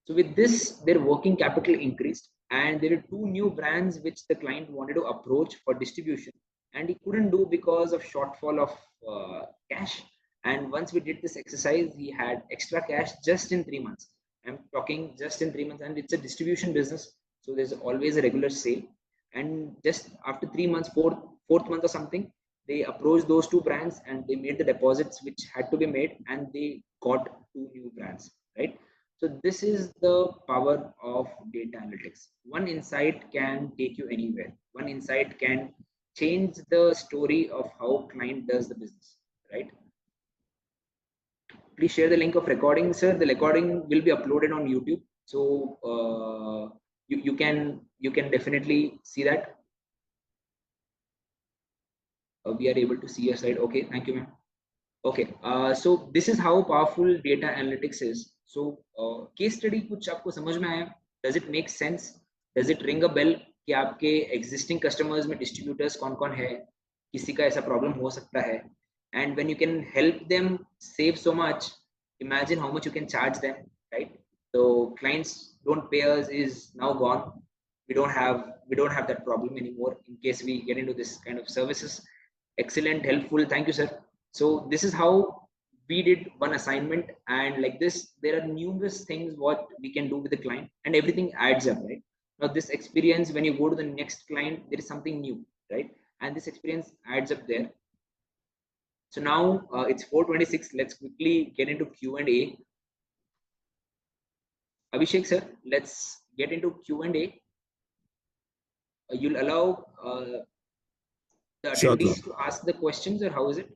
Speaker 2: So with this, their working capital increased, and there were 2 new brands which the client wanted to approach for distribution, and he couldn't do because of shortfall of cash. And once we did this exercise, he had extra cash just in 3 months. I'm talking just in 3 months, and it's a distribution business, so there's always a regular sale. And just after 3 months, fourth month or something, they approached those 2 brands and they made the deposits which had to be made, and they got 2 new brands, right? So this is the power of data analytics. One insight can take you anywhere. One insight can change the story of how client does the business, right? Please share the link of recording, sir. The recording will be uploaded on YouTube, so you can definitely see that. We are able to see your slide. Okay, thank you, ma'am. Okay, so this is how powerful data analytics is. So case study कुछ आपको समझ में आया? Does it make sense? Does it ring a bell कि आपके existing customers में distributors कौन-कौन है? किसी का ऐसा problem हो सकता है? And when you can help them save so much, imagine how much you can charge them, right? So clients don't pay us is now gone. We don't have that problem anymore in case we get into this kind of services. Excellent, helpful. Thank you, sir. So this is how we did one assignment, and like this there are numerous things what we can do with the client, and everything adds up, right? Now this experience, when you go to the next client, there is something new, right? And this experience adds up there. So now it's 4:26. Let's quickly get into Q&A. Abhishek sir, let's get into Q&A. You'll allow the attendees to ask the questions, or how is it?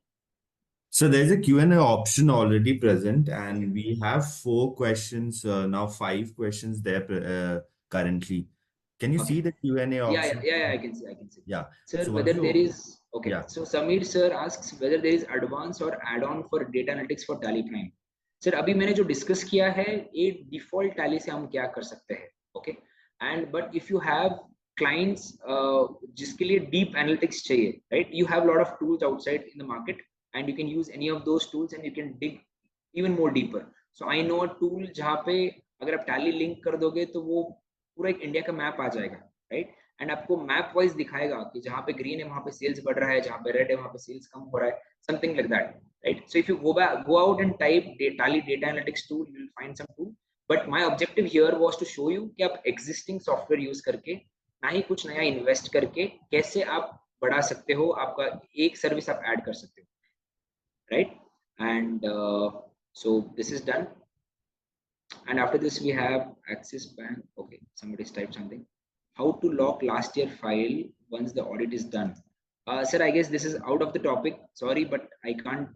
Speaker 3: So there's a Q&A option already present, and we have 4 questions, now 5 questions there currently. Can you see the Q&A option?
Speaker 2: Yeah, I can see.
Speaker 3: Yeah.
Speaker 2: Sir,
Speaker 3: So
Speaker 2: whether there is, okay.
Speaker 3: Yeah.
Speaker 2: So Samir sir asks whether there is advance or add-on for data analytics for TallyPrime. Sir, अभी मैंने जो discuss किया है, ये default Tally से हम क्या कर सकते हैं, okay? And but if you have clients जिसके लिए deep analytics चाहिए, right? You have a lot of tools outside in the market, and you can use any of those tools, and you can dig even more deeper. So I know a tool जहाँ पे अगर आप Tally link कर दोगे तो वो पूरा एक इंडिया का मैप आ जाएगा, राइट? एंड आपको मैप वाइज दिखाएगा कि जहाँ पे ग्रीन है वहां पे सेल्स बढ़ रहा है, जहाँ पे रेड है वहां पे सेल्स कम हो रहा है, something like that, right? So if you go out and type Tally data analytics tool, you will find some tool, but my objective here was to show you कि आप existing software use करके ना ही कुछ नया invest करके कैसे आप बढ़ा सकते हो, आपका एक सर्विस आप ऐड कर सकते हो, right? And so this is done, and after this we have Axis Bank. Okay, somebody's typed something. How to lock last year file once the audit is done? Sir, I guess this is out of the topic. Sorry, but I can't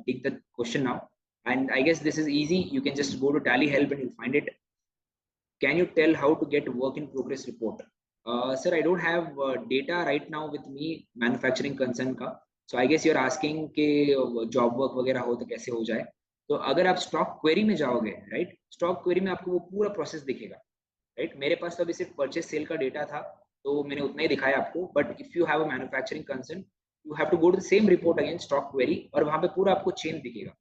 Speaker 2: take the question now. And I guess this is easy. You can just go to Tally Help and you'll find it. Can you tell how to get work in progress report? Sir, I don't have data right now with me, manufacturing concern का. So I guess you're asking कि job work वगैरह हो तो कैसे हो जाए. तो अगर आप स्टॉक क्वेरी में जाओगे, राइट, स्टॉक क्वेरी में आपको वो पूरा प्रोसेस दिखेगा, राइट. मेरे पास तो अभी सिर्फ परचेस सेल का डेटा था, तो मैंने उतना ही दिखाया आपको. But if you have a manufacturing concern, you have to go to the same report again, stock query, और वहां पे पूरा आपको चेन दिखेगा.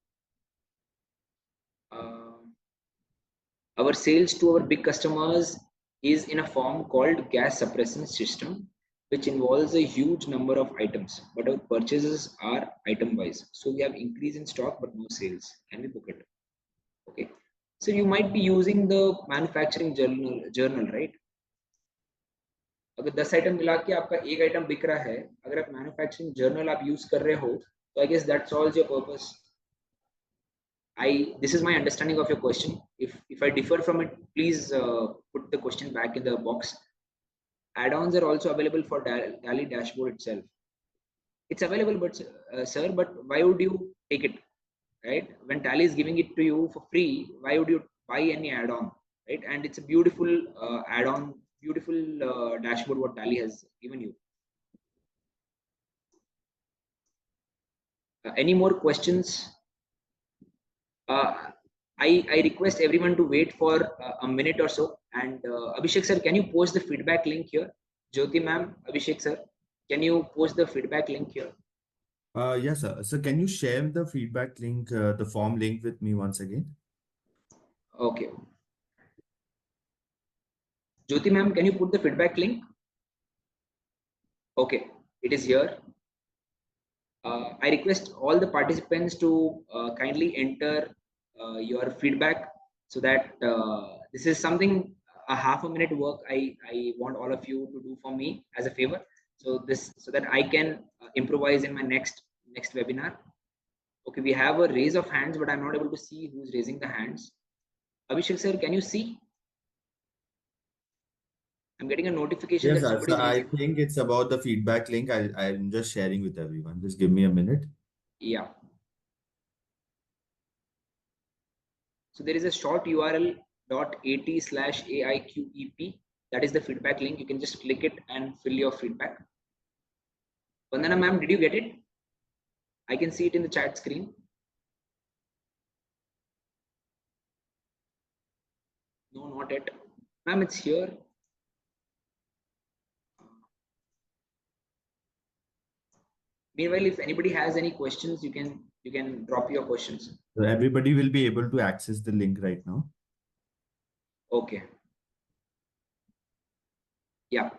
Speaker 2: Our sales to our big customers is in a form called gas suppression system, which involves a huge number of items, but our purchases are item wise. So we have increase in stock but no sales. Can we book it? Okay. So you might be using the manufacturing journal, right? अगर 10 item मिला के आपका एक item बिक रहा है, अगर आप मैन्युफैक्चरिंग जर्नल आप यूज कर रहे हो, तो I guess that solves your purpose. This is my understanding of your question. If I differ from it, please put the question back in the box. Add-ons are also available for Tally dashboard itself. It's available, but sir, but why would you take it, right? When Tally is giving it to you for free, why would you buy any add-on, right? And it's a beautiful add-on, beautiful dashboard what Tally has given you. Any more questions? I request everyone to wait for a minute or so. And Abhishek sir, can you post the feedback link here? Jyoti ma'am, Abhishek sir, can you post the feedback link here?
Speaker 3: Yes, sir. So can you share the feedback link, the form link with me once again?
Speaker 2: Okay. Jyoti ma'am, can you put the feedback link? Okay, it is here. I request all the participants to kindly enter your feedback, so that this is something, a half a minute work I want all of you to do for me as a favor, so that I can improvise in my next webinar. Okay, we have a raise of hands, but I'm not able to see who's raising the hands. Abhishek sir, can you see? I'm getting a notification
Speaker 3: Yes,
Speaker 2: that
Speaker 3: sir.
Speaker 2: somebody
Speaker 3: So
Speaker 2: is
Speaker 3: I
Speaker 2: raising.
Speaker 3: think it's about the feedback link. I'm just sharing with everyone. Just give me a minute.
Speaker 2: Yeah. So there is a short URL .at/AIQEP. That is the feedback link. You can just click it and fill your feedback. Vandana ma'am, did you get it? I can see it in the chat screen. No, not yet. Ma'am, it's here. Meanwhile, if anybody has any questions, you can drop your questions.
Speaker 3: So everybody will be able to access the link right now.
Speaker 2: Okay. Yeah.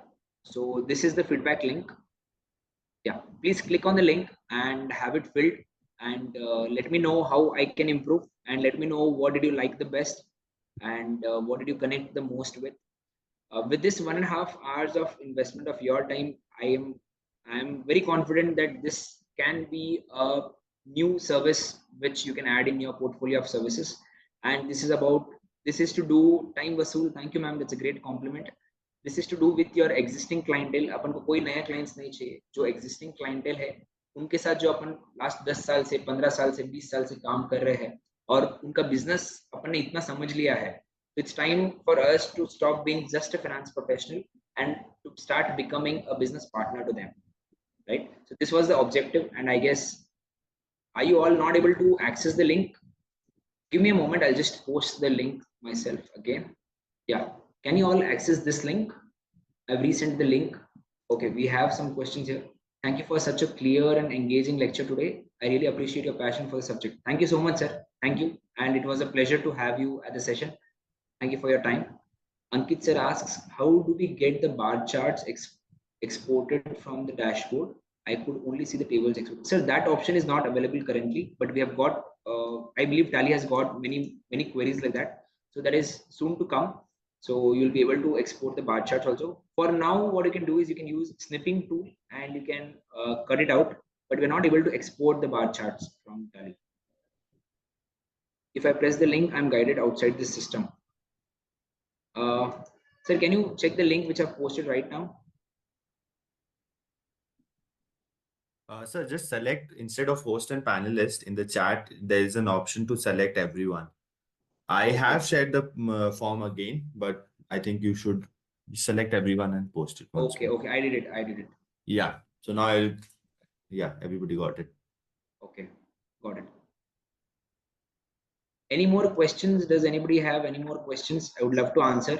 Speaker 2: So this is the feedback link. Yeah. Please click on the link and have it filled, and let me know how I can improve, and let me know what did you like the best, and what did you connect the most with. With this 1.5 hours of investment of your time, I am very confident that this can be a new service which you can add in your portfolio of services. And this is to do time vasool. Thank you ma'am, that's a great compliment. This is to do with your existing clientele. अपन को कोई नया clients नहीं चाहिए. जो existing clientele है, उनके साथ जो अपन लास्ट 10 साल से 15 साल से 20 साल से काम कर रहे हैं, और उनका बिजनेस अपन ने इतना समझ लिया है, it's time for us to stop being just a finance professional and to start becoming a business partner to them, right? So this was the objective, and I guess, are you all not able to access the link? Give me a moment, I'll just post the link myself again. Yeah, can you all access this link? I've resent the link. Okay, we have some questions here. Thank you for such a clear and engaging lecture today. I really appreciate your passion for the subject. Thank you so much, sir. Thank you, and it was a pleasure to have you at the session. Thank you for your time. Ankit sir asks, how do we get the bar charts exported from the dashboard? I could only see the tables exported. Sir, that option is not available currently, but we have got, I believe Tally has got many queries like that. So that is soon to come. So you'll be able to export the bar charts also. For now, what you can do is you can use snipping tool and you can cut it out, but we're not able to export the bar charts from Tally. If I press the link, I'm guided outside this system. Sir, can you check the link which I've posted right now?
Speaker 3: Sir, just select instead of host and panelist in the chat, there is an option to select everyone. I have shared the form again, but I think you should select everyone and post it once
Speaker 2: Okay,
Speaker 3: more.
Speaker 2: okay, I did it.
Speaker 3: Yeah. So now yeah, everybody got it.
Speaker 2: Okay, got it. Any more questions? Does anybody have any more questions? I would love to answer.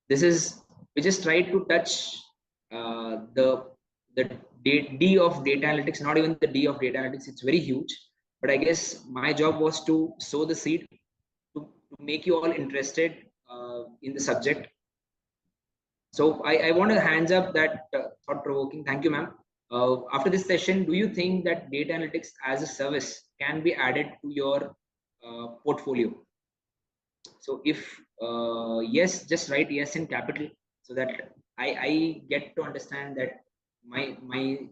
Speaker 2: This is, we just tried to touch the D of data analytics, not even the D of data analytics. It's very huge, but I guess my job was to sow the seed to make you all interested in the subject. So I want a hands up that thought provoking. Thank you, ma'am. After this session, do you think that data analytics as a service can be added to your portfolio? So if yes, just write yes in capital so that I get to understand that my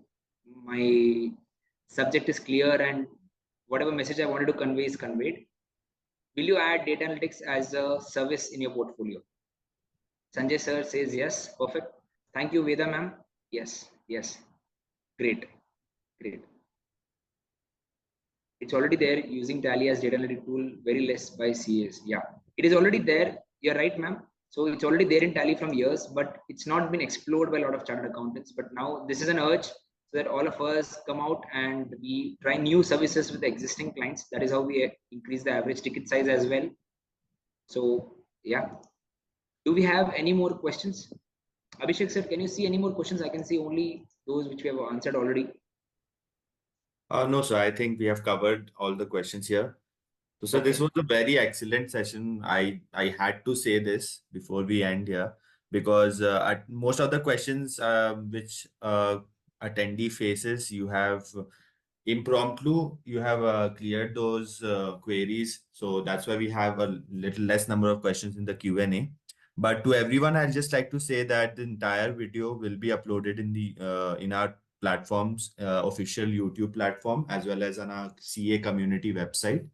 Speaker 2: subject is clear and whatever message I wanted to convey is conveyed. Will you add data analytics as a service in your portfolio? Sanjay sir says yes. Perfect. Thank you, Veda ma'am. Yes, yes. Great, great. It's already there using Tally as data analytic tool, very less by CAs. Yeah, it is already there. You're right, ma'am. So it's already there in Tally from years, but it's not been explored by a lot of chartered accountants. But now this is an urge so that all of us come out and we try new services with the existing clients. That is how we increase the average ticket size as well. So yeah, do we have any more questions? Abhishek sir, can you see any more questions? I can see only those which we have answered already.
Speaker 3: No, sir. I think we have covered all the questions here. So, sir, this
Speaker 2: Okay.
Speaker 3: was a very excellent session. I had to say this before we end here because most of the questions which attendee faces, you have impromptu, you have cleared those queries. So that's why we have a little less number of questions in the Q&A. But to everyone, I'd just like to say that the entire video will be uploaded in our platforms, official YouTube platform, as well as on our CA community website.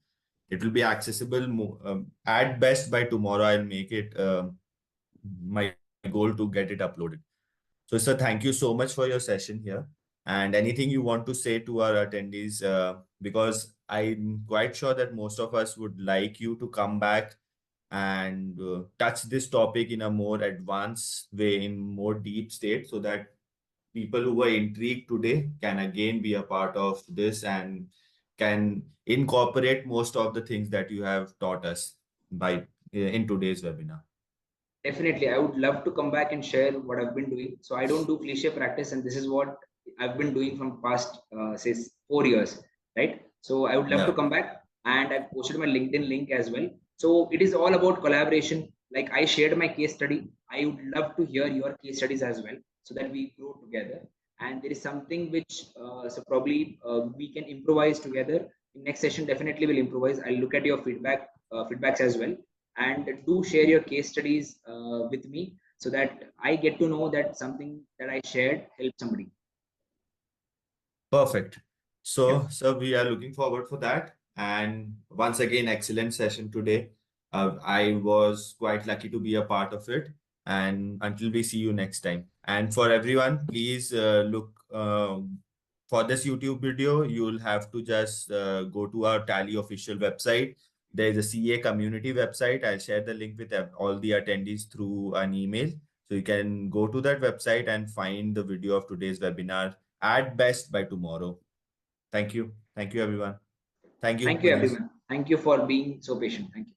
Speaker 3: It will be accessible at best by tomorrow. I'll make it my goal to get it uploaded. So, sir, thank you so much for your session here. And anything you want to say to our attendees, because I'm quite sure that most of us would like you to come back and touch this topic in a more advanced way, in more deep state, so that people who were intrigued today can again be a part of this and can incorporate most of the things that you have taught us by in today's webinar.
Speaker 2: Definitely, I would love to come back and share what I've been doing. So I don't do cliche practice, and this is what I've been doing from past say 4 years, right? So I would love to
Speaker 3: Yeah.
Speaker 2: come back, and I've posted my LinkedIn link as well. So it is all about collaboration. Like I shared my case study. I would love to hear your case studies as well, so that we grow together. And there is something which so probably we can improvise together. In next session, definitely will improvise. I'll look at your feedbacks as well, and do share your case studies with me so that I get to know that something that I shared helped somebody.
Speaker 3: Perfect.
Speaker 2: Yeah.
Speaker 3: So we are looking forward for that. And once again, excellent session today. I was quite lucky to be a part of it. And until we see you next time. And for everyone, please look for this YouTube video. You'll have to just go to our Tally official website. There is a CA community website. I'll share the link with all the attendees through an email. So you can go to that website and find the video of today's webinar at best by tomorrow. Thank you. Thank you, everyone. Thank you,
Speaker 2: Thank you,
Speaker 3: Manish.
Speaker 2: everyone. Thank you for being so patient. Thank you.